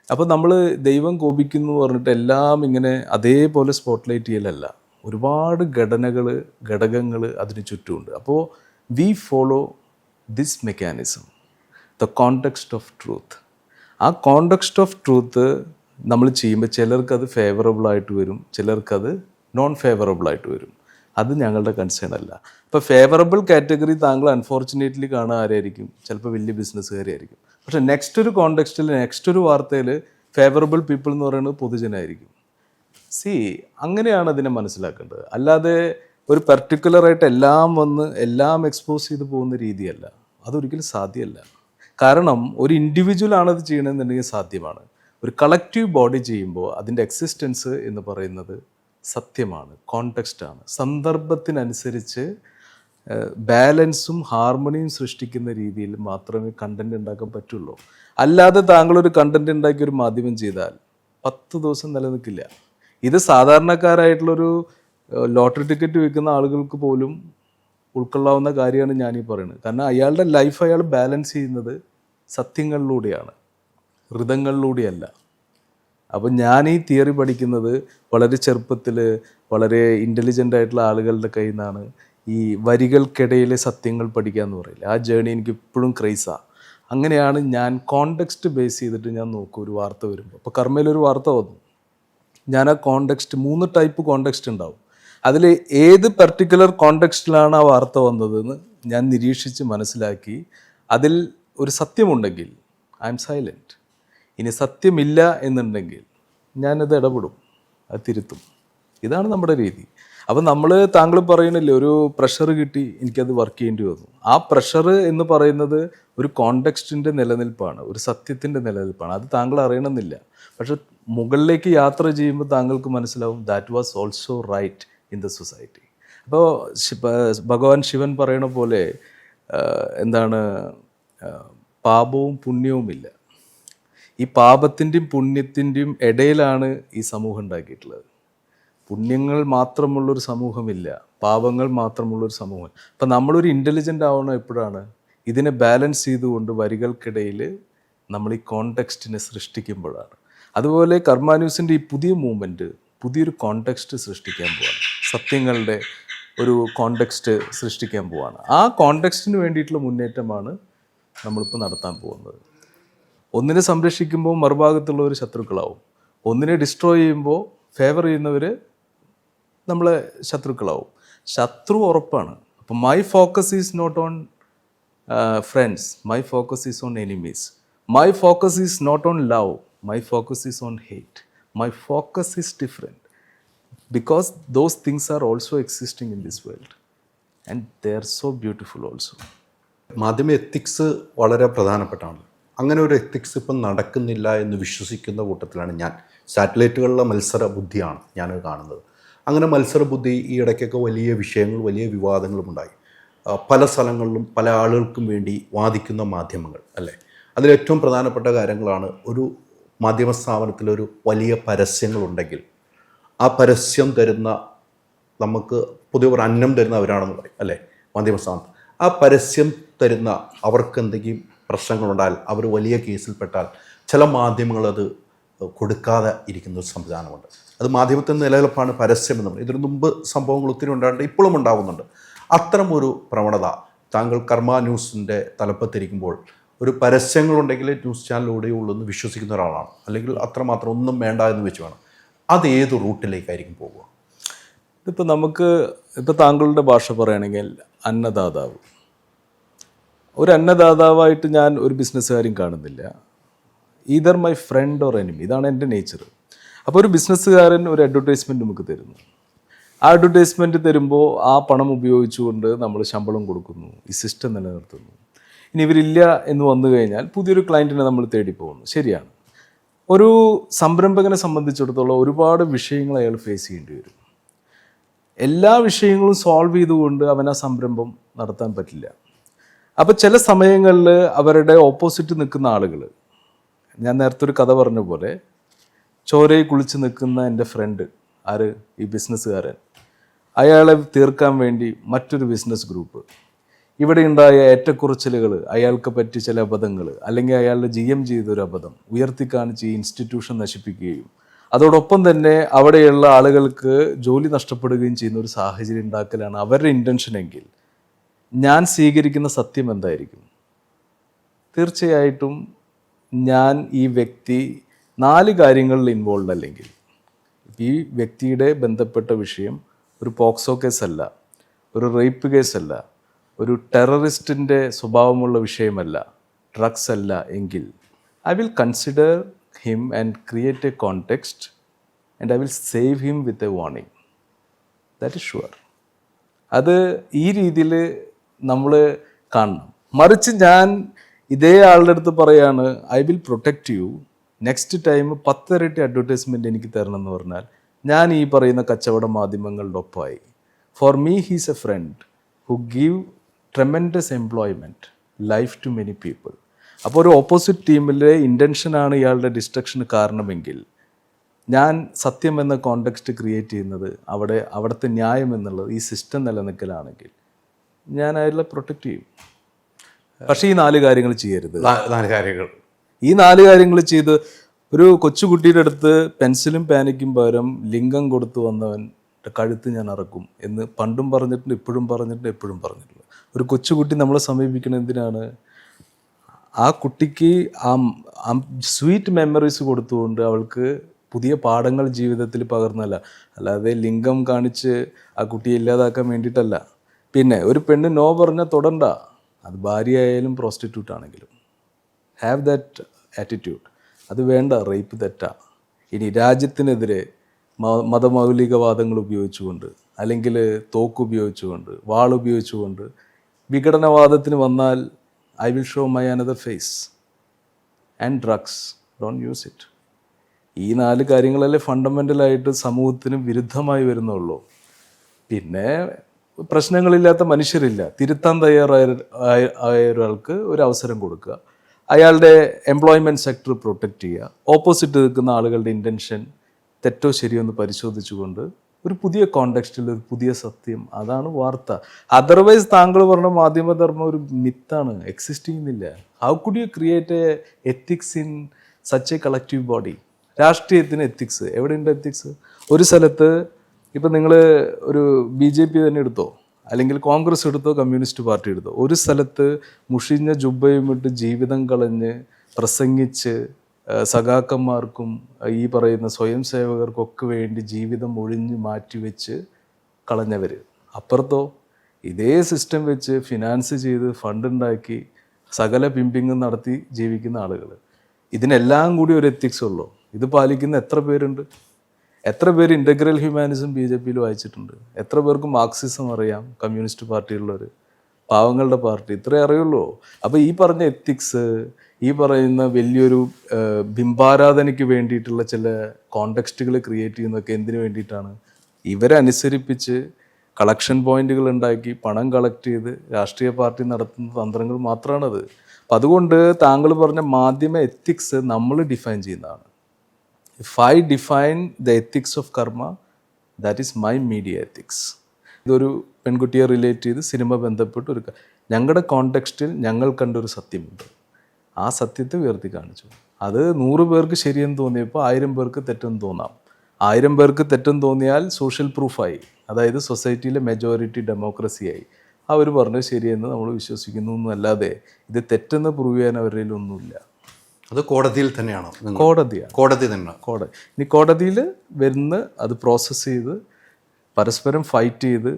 അപ്പോൾ നമ്മൾ ദൈവം കോപിക്കുന്നു പറഞ്ഞിട്ട് എല്ലാം ഇങ്ങനെ അതേപോലെ സ്പോട്ട്ലൈറ്റ് ചെയ്യലല്ല. ഒരുപാട് ഘടകങ്ങൾ അതിന് ചുറ്റുമുണ്ട്. അപ്പോൾ we follow this mechanism, the context of truth. ആ കോണ്ടെക്സ്റ്റ് ഓഫ് ട്രൂത്ത് നമ്മൾ ചെയ്യുമ്പോൾ ചിലർക്കത് ഫേവറബിളായിട്ട് വരും, ചിലർക്കത് നോൺ ഫേവറബിളായിട്ട് വരും. അത് ഞങ്ങളുടെ കൺസേൺ അല്ല. ഇപ്പോൾ ഫേവറബിൾ കാറ്റഗറി താങ്കൾ അൺഫോർച്ചുനേറ്റ്ലി കാണുക ആരായിരിക്കും? ചിലപ്പോൾ വലിയ ബിസിനസ്സുകാരായിരിക്കും. പക്ഷേ നെക്സ്റ്റ് ഒരു കോണ്ടെക്സ്റ്റിൽ നെക്സ്റ്റ് ഒരു വാർത്തയിൽ ഫേവറബിൾ പീപ്പിൾ എന്ന് പറയുന്നത് പൊതുജനമായിരിക്കും. അങ്ങനെയാണ് അതിനെ മനസ്സിലാക്കേണ്ടത്. അല്ലാതെ ഒരു പെർട്ടിക്കുലറായിട്ട് എല്ലാം വന്ന് എല്ലാം എക്സ്പോസ് ചെയ്ത് പോകുന്ന രീതിയല്ല. അതൊരിക്കലും സാധ്യമല്ല. കാരണം ഒരു ഇൻഡിവിജ്വൽ ആണത് ചെയ്യണമെന്നുണ്ടെങ്കിൽ സാധ്യമാണ്. ഒരു കളക്റ്റീവ് ബോഡി ചെയ്യുമ്പോൾ അതിൻ്റെ എക്സിസ്റ്റൻസ് എന്ന് പറയുന്നത് സത്യമാണ്, കോണ്ടെക്സ്റ്റാണ്. സന്ദർഭത്തിനനുസരിച്ച് ബാലൻസും ഹാർമണിയും സൃഷ്ടിക്കുന്ന രീതിയിൽ മാത്രമേ കണ്ടൻറ് ഉണ്ടാക്കാൻ പറ്റുള്ളൂ. അല്ലാതെ താങ്കളൊരു കണ്ടൻറ് ഉണ്ടാക്കി ഒരു മാധ്യമം ചെയ്താൽ 10 ദിവസം നിലനിൽക്കില്ല. ഇത് സാധാരണക്കാരായിട്ടുള്ളൊരു ലോട്ടറി ടിക്കറ്റ് വിൽക്കുന്ന ആളുകൾക്ക് പോലും ഉൾക്കൊള്ളാവുന്ന കാര്യമാണ് ഞാനീ പറയുന്നത്. കാരണം അയാളുടെ ലൈഫ് അയാൾ ബാലൻസ് ചെയ്യുന്നത് സത്യങ്ങളിലൂടെയാണ്, ഋതങ്ങളിലൂടെയല്ല. അപ്പം ഞാൻ ഈ തിയറി പഠിക്കുന്നത് വളരെ ചെറുപ്പത്തിൽ വളരെ ഇൻ്റലിജൻ്റ് ആയിട്ടുള്ള ആളുകളുടെ കയ്യിൽ നിന്നാണ്. ഈ വരികൾക്കിടയിലെ സത്യങ്ങൾ പഠിക്കുക എന്ന് പറയില്ല, ആ ജേണി എനിക്ക് ഇപ്പോഴും ക്രൈസാണ്. അങ്ങനെയാണ് ഞാൻ കോണ്ടെക്സ്റ്റ് ബേസ് ചെയ്തിട്ട് ഞാൻ നോക്കും ഒരു വാർത്ത വരുമ്പോൾ. ഇപ്പോൾ കർമ്മയിലൊരു വാർത്ത വന്നു, ഞാൻ ആ കോണ്ടെക്സ്റ്റ് 3 ടൈപ്പ് കോണ്ടെക്സ്റ്റ് ഉണ്ടാവും. അതിൽ ഏത് പെർട്ടിക്കുലർ കോണ്ടെക്സ്റ്റിലാണ് ആ വാർത്ത വന്നതെന്ന് ഞാൻ നിരീക്ഷിച്ച് മനസ്സിലാക്കി. അതിൽ ഒരു സത്യമുണ്ടെങ്കിൽ ഐ എം സൈലൻറ്റ്. ഇനി സത്യമില്ല എന്നുണ്ടെങ്കിൽ ഞാനത് ഇടപെടും, അത് തിരുത്തും. ഇതാണ് നമ്മുടെ രീതി. അപ്പം താങ്കൾ പറയണില്ലേ ഒരു പ്രഷർ കിട്ടി എനിക്കത് വർക്ക് ചെയ്യേണ്ടി വന്നു. ആ പ്രഷർ എന്ന് പറയുന്നത് ഒരു കോണ്ടെക്സ്റ്റിൻ്റെ നിലനിൽപ്പാണ്, ഒരു സത്യത്തിൻ്റെ നിലനിൽപ്പാണ്. അത് താങ്കൾ അറിയണമെന്നില്ല. പക്ഷെ മുകളിലേക്ക് യാത്ര ചെയ്യുമ്പോൾ താങ്കൾക്ക് മനസ്സിലാവും that was also right in the society. അപ്പോൾ ഭഗവാൻ ശിവൻ പറയണ പോലെ എന്താണ്, പാപവും പുണ്യവുമില്ല. ഈ പാപത്തിൻ്റെയും പുണ്യത്തിൻ്റെയും ഇടയിലാണ് ഈ സമൂഹം ഉണ്ടാക്കിയിട്ടുള്ളത്. പുണ്യങ്ങൾ മാത്രമുള്ളൊരു സമൂഹമില്ല, പാപങ്ങൾ മാത്രമുള്ളൊരു സമൂഹം. അപ്പം നമ്മളൊരു ഇൻ്റലിജൻ്റ് ആവണം എപ്പോഴാണ്? ഇതിനെ ബാലൻസ് ചെയ്തുകൊണ്ട് വരികൾക്കിടയിൽ നമ്മൾ ഈ കോണ്ടെക്സ്റ്റിനെ സൃഷ്ടിക്കുമ്പോഴാണ്. അതുപോലെ കർമ്മ ന്യൂസിൻ്റെ ഈ പുതിയ മൂവ്മെൻറ്റ് പുതിയൊരു കോണ്ടെക്സ്റ്റ് സൃഷ്ടിക്കാൻ പോവാണ്, സത്യങ്ങളുടെ ഒരു കോണ്ടെക്സ്റ്റ് സൃഷ്ടിക്കാൻ പോവാണ്. ആ കോണ്ടെക്സ്റ്റിന് വേണ്ടിയിട്ടുള്ള മുന്നേറ്റമാണ് നമ്മളിപ്പോൾ നടത്താൻ പോകുന്നത്. ഒന്നിനെ സംരക്ഷിക്കുമ്പോൾ മറുഭാഗത്തുള്ളവർ ശത്രുക്കളാവും, ഒന്നിനെ ഡിസ്ട്രോയ് ചെയ്യുമ്പോൾ ഫേവർ ചെയ്യുന്നവർ നമ്മളെ ശത്രുക്കളാവും. ശത്രു ഉറപ്പാണ്. അപ്പോൾ my focus is not on friends, my focus is on enemies. My focus is not on love, my focus is on hate. My focus is different because those things are also existing in this world and they are so beautiful also. മാധ്യമ ethics വളരെ പ്രധാനപ്പെട്ടാണ്. അങ്ങനെ ഒരു ethics ഇപ്പം നടക്കുന്നില്ല എന്ന് വിശ്വസിക്കുന്ന കൂട്ടത്തിലാണ് ഞാൻ. സാറ്റലൈറ്റുകളിലെ മത്സര ബുദ്ധിയാണ് ഞാൻ കാണുന്നത്. അങ്ങനെ മത്സര ബുദ്ധി ഈ ഇടയ്ക്കൊക്കെ വലിയ വിഷയങ്ങൾ, വലിയ വിവാദങ്ങളും ഉണ്ടായി. പല സ്ഥലങ്ങളിലും പല ആളുകൾക്കും വേണ്ടി വാദിക്കുന്ന മാധ്യമങ്ങൾ അല്ലേ. അതിലേറ്റവും പ്രധാനപ്പെട്ട കാര്യങ്ങളാണ്, ഒരു മാധ്യമ സ്ഥാപനത്തിലൊരു വലിയ പരസ്യങ്ങളുണ്ടെങ്കിൽ ആ പരസ്യം തരുന്ന, നമുക്ക് പൊതുവെ ഒരു അന്നം തരുന്നവരാണെന്ന് പറയും അല്ലേ മാധ്യമസ്ഥാനത്ത്. ആ പരസ്യം തരുന്ന അവർക്ക് എന്തെങ്കിലും പ്രശ്നങ്ങളുണ്ടായാൽ, അവർ വലിയ കേസിൽപ്പെട്ടാൽ ചില മാധ്യമങ്ങൾ അത് കൊടുക്കാതെ ഇരിക്കുന്ന ഒരു സംവിധാനമുണ്ട്. അത് മാധ്യമത്തിൻ്റെ നിലനിൽപ്പാണ് പരസ്യം എന്ന് പറയുന്നത്. ഇതിനു മുമ്പ് സംഭവങ്ങൾ ഒത്തിരി ഉണ്ടായിട്ടുണ്ട്, ഇപ്പോഴും ഉണ്ടാകുന്നുണ്ട്. അത്തരം ഒരു പ്രവണത താങ്കൾ കർമ്മ ന്യൂസിൻ്റെ തലപ്പത്തിരിക്കുമ്പോൾ ഒരു പരസ്യങ്ങളുണ്ടെങ്കിൽ ന്യൂസ് ചാനലിലൂടെ ഉള്ളൂ എന്ന് വിശ്വസിക്കുന്ന ഒരാളാണ്, അല്ലെങ്കിൽ അത്രമാത്രം ഒന്നും വേണ്ട എന്ന് വെച്ച് വേണം. അത് ഏത് റൂട്ടിലേക്കായിരിക്കും പോകുക? ഇപ്പോൾ താങ്കളുടെ ഭാഷ പറയുകയാണെങ്കിൽ അന്നദാതാവ്, ഒരു അന്നദാതാവായിട്ട് ഞാൻ ഒരു ബിസിനസ്സുകാരും കാണുന്നില്ല. Either my friend or enemy, ഇതാണ് എൻ്റെ നേച്ചർ. അപ്പോൾ ഒരു ബിസിനസ്സുകാരൻ ഒരു അഡ്വർടൈസ്മെൻറ്റ് നമുക്ക് തരുന്നു. ആ അഡ്വർടൈസ്മെൻറ്റ് തരുമ്പോൾ ആ പണം ഉപയോഗിച്ചുകൊണ്ട് നമ്മൾ ശമ്പളം കൊടുക്കുന്നു, ഈ സിസ്റ്റം നിലനിർത്തുന്നു. ഇനി ഇവരില്ല എന്ന് വന്നു കഴിഞ്ഞാൽ പുതിയൊരു ക്ലയൻറ്റിനെ നമ്മൾ തേടി പോകുന്നു. ശരിയാണ്. ഒരു സംരംഭകനെ സംബന്ധിച്ചിടത്തോളം ഒരുപാട് വിഷയങ്ങൾ അയാൾ ഫേസ് ചെയ്യേണ്ടി വരും. എല്ലാ വിഷയങ്ങളും സോൾവ് ചെയ്തുകൊണ്ട് അവൻ ആ സംരംഭം നടത്താൻ പറ്റില്ല. അപ്പോൾ ചില സമയങ്ങളിൽ അവരുടെ ഓപ്പോസിറ്റ് നിൽക്കുന്ന ആളുകൾ, ഞാൻ നേരത്തെ ഒരു കഥ പറഞ്ഞ പോലെ ചോരയിൽ കുളിച്ച് നിൽക്കുന്ന എൻ്റെ ഫ്രണ്ട്, ആര്, ഈ ബിസിനസ്സുകാരൻ, അയാളെ തീർക്കാൻ വേണ്ടി മറ്റൊരു ബിസിനസ് ഗ്രൂപ്പ്, ഇവിടെ ഉണ്ടായ ഏറ്റക്കുറച്ചിലുകൾ, അയാൾക്ക് പറ്റിയ ചില അബദ്ധങ്ങൾ, അല്ലെങ്കിൽ അയാളുടെ GM ചെയ്തൊരു അബദ്ധം ഉയർത്തിക്കാണിച്ച് ഈ ഇൻസ്റ്റിറ്റ്യൂഷൻ നശിപ്പിക്കുകയും അതോടൊപ്പം തന്നെ അവിടെയുള്ള ആളുകൾക്ക് ജോലി നഷ്ടപ്പെടുകയും ചെയ്യുന്ന ഒരു സാഹചര്യം ഉണ്ടാക്കലാണ് അവരുടെ ഇൻറ്റൻഷൻ എങ്കിൽ ഞാൻ സ്വീകരിക്കുന്ന സത്യം എന്തായിരിക്കും? തീർച്ചയായിട്ടും ഞാൻ ഈ വ്യക്തി 4 കാര്യങ്ങളിൽ ഇൻവോൾവ് അല്ലെങ്കിൽ, ഈ വ്യക്തിയുടെ ബന്ധപ്പെട്ട വിഷയം ഒരു പോക്സോ കേസല്ല, ഒരു റേപ്പ് കേസല്ല, ഒരു ടെററിസ്റ്റിൻ്റെ സ്വഭാവമുള്ള വിഷയമല്ല, ഡ്രഗ്സ് അല്ല എങ്കിൽ I will consider him and create A context and I will save him with a warning. That is sure. അത് ഈ രീതിയിൽ നമ്മൾ കാണണം. മറിച്ച് ഞാൻ ഇതേ ആളുടെ അടുത്ത് പറയാണ് I will protect U, next time 10 ഇരട്ടി അഡ്വർടൈസ്മെൻറ്റ് എനിക്ക് തരണം എന്ന് പറഞ്ഞാൽ ഞാൻ ഈ പറയുന്ന കച്ചവട മാധ്യമങ്ങളുടെ ഒപ്പമായി. For me he's a friend who give tremendous employment, life to many people. അപ്പോൾ ഒരു ഓപ്പോസിറ്റ് ടീമിലെ ഇൻറ്റൻഷനാണ് ഇയാളുടെ ഡിസ്ട്രക്ഷന് കാരണമെങ്കിൽ ഞാൻ സത്യം എന്ന കോണ്ടെക്സ്റ്റ് ക്രിയേറ്റ് ചെയ്യുന്നത് അവിടുത്തെ ന്യായം എന്നുള്ളത് ഈ സിസ്റ്റം നിലനിൽക്കലാണെങ്കിൽ ഞാൻ അയാളെ പ്രൊട്ടക്റ്റ് ചെയ്യും. പക്ഷേ ഈ 4 കാര്യങ്ങൾ ചെയ്യരുത്. 4 കാര്യങ്ങൾ, ഈ 4 കാര്യങ്ങൾ ചെയ്ത് ഒരു കൊച്ചുകുട്ടിയുടെ അടുത്ത് പെൻസിലും പേനയ്ക്കും പകരം ലിംഗം കൊടുത്തു വന്നവൻ്റെ കഴുത്ത് ഞാൻ അറക്കും എന്ന് പണ്ടും പറഞ്ഞിട്ടുണ്ട്, എപ്പോഴും പറഞ്ഞിട്ടുണ്ട്. ഒരു കൊച്ചുകുട്ടി നമ്മളെ സമീപിക്കുന്നത് എന്തിനാണ്? ആ കുട്ടിക്ക് ആ സ്വീറ്റ് മെമ്മറീസ് കൊടുത്തുകൊണ്ട് അവൾക്ക് പുതിയ പാഠങ്ങൾ ജീവിതത്തിൽ പകർന്നല്ല, അല്ലാതെ ലിംഗം കാണിച്ച് ആ കുട്ടിയെ ഇല്ലാതാക്കാൻ വേണ്ടിയിട്ടല്ല. പിന്നെ ഒരു പെണ്ണ് നോ പറഞ്ഞാൽ തൊടണ്ട, അത് ഭാര്യയായാലും പ്രോസ്റ്റിറ്റ്യൂട്ട് ആണെങ്കിലും. Have that attitude. അത് വേണ്ട, റേപ്പ് തെറ്റാ. ഇനി രാജ്യത്തിനെതിരെ മതമൗലികവാദങ്ങൾ ഉപയോഗിച്ചുകൊണ്ട്, അല്ലെങ്കിൽ തോക്ക് ഉപയോഗിച്ചുകൊണ്ട്, വാളുപയോഗിച്ചുകൊണ്ട് വിഘടനവാദത്തിന് വന്നാൽ I will show my another face. And drugs, don't use it. ഈ 4 കാര്യങ്ങളല്ലേ ഫണ്ടമെൻ്റലായിട്ട് സമൂഹത്തിന് വിരുദ്ധമായി വരുന്നുള്ളൂ. പിന്നെ പ്രശ്നങ്ങളില്ലാത്ത മനുഷ്യരില്ല. തിരുത്താൻ തയ്യാറായ ഒരാൾക്ക് ഒരു അവസരം കൊടുക്കുക, അയാളുടെ എംപ്ലോയ്മെൻറ്റ് സെക്ടർ പ്രൊട്ടക്റ്റ് ചെയ്യുക, ഓപ്പോസിറ്റ് നിൽക്കുന്ന ആളുകളുടെ ഇൻറ്റൻഷൻ തെറ്റോ ശരിയോ എന്ന് പരിശോധിച്ചുകൊണ്ട് ഒരു പുതിയ കോണ്ടെക്സ്റ്റിൽ ഒരു പുതിയ സത്യം, അതാണ് വാർത്ത. അതർവൈസ് താങ്കൾ പറഞ്ഞ മാധ്യമധർമ്മം ഒരു മിത്താണ്, എക്സിസ്റ്റ് ചെയ്യുന്നില്ല. How could you create A ethics in such A collective body? രാഷ്ട്രീയത്തിന് എത്തിക്സ് എവിടെയുണ്ട്? എത്തിക്സ് ഒരു സ്ഥലത്ത്, ഇപ്പം നിങ്ങൾ ഒരു BJP തന്നെ എടുത്തോ, അല്ലെങ്കിൽ കോൺഗ്രസ് എടുത്തോ, കമ്മ്യൂണിസ്റ്റ് പാർട്ടി എടുത്തോ, ഒരു സ്ഥലത്ത് മുഷിഞ്ഞ ജുബ്ബയും ഇട്ട് ജീവിതം കളഞ്ഞ് പ്രസംഗിച്ച് സഖാക്കന്മാർക്കും ഈ പറയുന്ന സ്വയം സേവകർക്കൊക്കെ വേണ്ടി ജീവിതം ഒഴിഞ്ഞ് മാറ്റിവെച്ച് കളഞ്ഞവർ. അപ്പുറത്തോ ഇതേ സിസ്റ്റം വെച്ച് ഫിനാൻസ് ചെയ്ത് ഫണ്ടുണ്ടാക്കി സകല പിമ്പിങ്ങും നടത്തി ജീവിക്കുന്ന ആളുകൾ. ഇതിനെല്ലാം കൂടി ഒരു എത്തിക്സ് ഉള്ളൂ. ഇത് പാലിക്കുന്ന എത്ര പേരുണ്ട്? എത്ര പേര് ഇൻ്റഗ്രൽ ഹ്യൂമാനിസം BJPയിൽ വായിച്ചിട്ടുണ്ട്? എത്ര പേർക്ക് മാർക്സിസം അറിയാം? കമ്മ്യൂണിസ്റ്റ് പാർട്ടിയുള്ളവർ, പാവങ്ങളുടെ പാർട്ടി, ഇത്രേ അറിയുള്ളൂ. അപ്പോൾ ഈ പറഞ്ഞ എത്തിക്സ്, ഈ പറയുന്ന വലിയൊരു ബിംബാരാധനയ്ക്ക് വേണ്ടിയിട്ടുള്ള ചില കോണ്ടെക്സ്റ്റുകൾ ക്രിയേറ്റ് ചെയ്യുന്നതൊക്കെ എന്തിനു വേണ്ടിയിട്ടാണ്? ഇവരെ അനുസരിപ്പിച്ച് കളക്ഷൻ പോയിന്റുകൾ ഉണ്ടാക്കി പണം കളക്ട് ചെയ്ത് രാഷ്ട്രീയ പാർട്ടി നടത്തുന്ന തന്ത്രങ്ങൾ മാത്രമാണത്. അപ്പം അതുകൊണ്ട് താങ്കൾ പറഞ്ഞ മാധ്യമ എത്തിക്സ് നമ്മൾ ഡിഫൈൻ ചെയ്യുന്നതാണ്. If I define the ethics of karma, that is my media ethics. ഇതൊരു പെൺകുട്ടിയെ റിലേറ്റ് ചെയ്ത് സിനിമ ബന്ധപ്പെട്ട് ഞങ്ങളുടെ കോണ്ടെക്സ്റ്റിൽ ഞങ്ങൾ കണ്ടൊരു സത്യമുണ്ട്. ആ സത്യത്തെ ഉയർത്തി കാണിച്ചു. അത് 100 പേർക്ക് ശരിയെന്ന് തോന്നിയപ്പോൾ 1000 പേർക്ക് തെറ്റെന്ന് തോന്നാം. 1000 പേർക്ക് തെറ്റെന്ന് തോന്നിയാൽ സോഷ്യൽ പ്രൂഫായി, അതായത് സൊസൈറ്റിയിലെ മെജോറിറ്റി ഡെമോക്രസിയായി. അവർ പറഞ്ഞത് ശരിയെന്ന് നമ്മൾ വിശ്വസിക്കുന്നു എന്നല്ലാതെ ഇത് തെറ്റെന്ന് പ്രൂവ് ചെയ്യാൻ അവരുടെ ഒന്നുമില്ല. അത് കോടതിയിൽ തന്നെയാണോ? കോടതിയാണ്. കോടതി തന്നെ. ഇനി കോടതിയിൽ വരുന്ന അത് പ്രോസസ്സ് ചെയ്ത് പരസ്പരം ഫൈറ്റ് ചെയ്ത്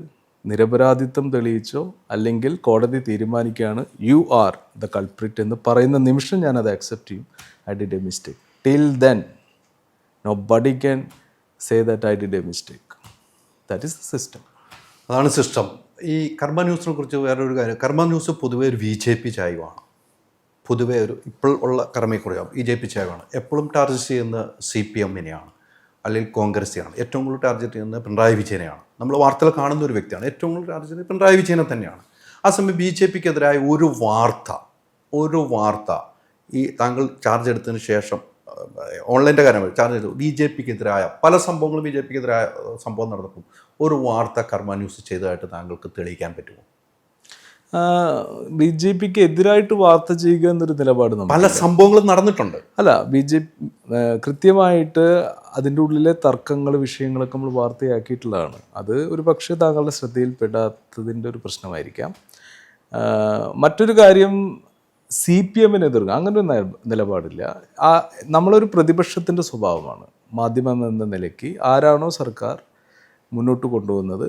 നിരപരാധിത്വം തെളിയിച്ചോ അല്ലെങ്കിൽ കോടതി തീരുമാനിക്കുകയാണ് യു ആർ ദ കൾപ്രിറ്റ് എന്ന് പറയുന്ന നിമിഷം ഞാനത് അക്സെപ്റ്റ് ചെയ്യും. I did A mistake. Till then nobody can say that I did a mistake. That is the system. അതാണ് സിസ്റ്റം. ഈ കർമ്മ ന്യൂസിനെ കുറിച്ച് വേറൊരു കാര്യം, കർമ്മ ന്യൂസ് പൊതുവേ ഒരു BJP ചായവാണ്. പൊതുവേ ഒരു ഇപ്പോൾ ഉള്ള കർമ്മയെക്കുറിച്ച് BJP ചായവാണ്. എപ്പോഴും ടാർഗറ്റ് ചെയ്യുന്ന CPM-നെയാണ് അല്ലെങ്കിൽ കോൺഗ്രസിനെയാണ്. ഏറ്റവും കൂടുതൽ ടാർഗറ്റ് ചെയ്യുന്നത് പിണറായി വിജയനെയാണ്. നമ്മൾ വാർത്തകൾ കാണുന്ന ഒരു വ്യക്തിയാണ്. ഏറ്റവും കൂടുതൽ ടാർഗറ്റ് ചെയ്യുന്നത് പിണറായി വിജയനെ തന്നെയാണ്. ആ സമയം BJP-ക്ക് എതിരായ ഒരു വാർത്ത ഈ താങ്കൾ ചാർജ് എടുത്തതിന് ശേഷം ഓൺലൈൻ്റെ കാര്യമാണ് ചാർജ് ചെയ്തു, BJP-ക്ക് എതിരായ പല സംഭവങ്ങളും BJP-ക്ക് എതിരായ സംഭവം നടന്നപ്പോൾ ഒരു വാർത്ത കർമ്മ ന്യൂസ് ചെയ്തതായിട്ട് താങ്കൾക്ക് തെളിയിക്കാൻ പറ്റുമോ? BJP-ക്ക് എതിരായിട്ട് വാർത്ത ചെയ്യുക എന്നൊരു നിലപാട് പല സംഭവങ്ങളും നടന്നിട്ടുണ്ട്. അല്ല, BJP കൃത്യമായിട്ട് അതിൻ്റെ ഉള്ളിലെ തർക്കങ്ങൾ വിഷയങ്ങളൊക്കെ നമ്മൾ വാർത്തയാക്കിയിട്ടുള്ളതാണ്. അത് ഒരു പക്ഷേ താങ്കളുടെ ശ്രദ്ധയിൽപ്പെടാത്തതിൻ്റെ ഒരു പ്രശ്നമായിരിക്കാം. മറ്റൊരു കാര്യം, CPM-ന് എതിർക്കുക അങ്ങനെ ഒരു നിലപാടില്ല. നമ്മളൊരു പ്രതിപക്ഷത്തിൻ്റെ സ്വഭാവമാണ്. മാധ്യമം എന്ന നിലയ്ക്ക് ആരാണോ സർക്കാർ മുന്നോട്ട് കൊണ്ടുവന്നത്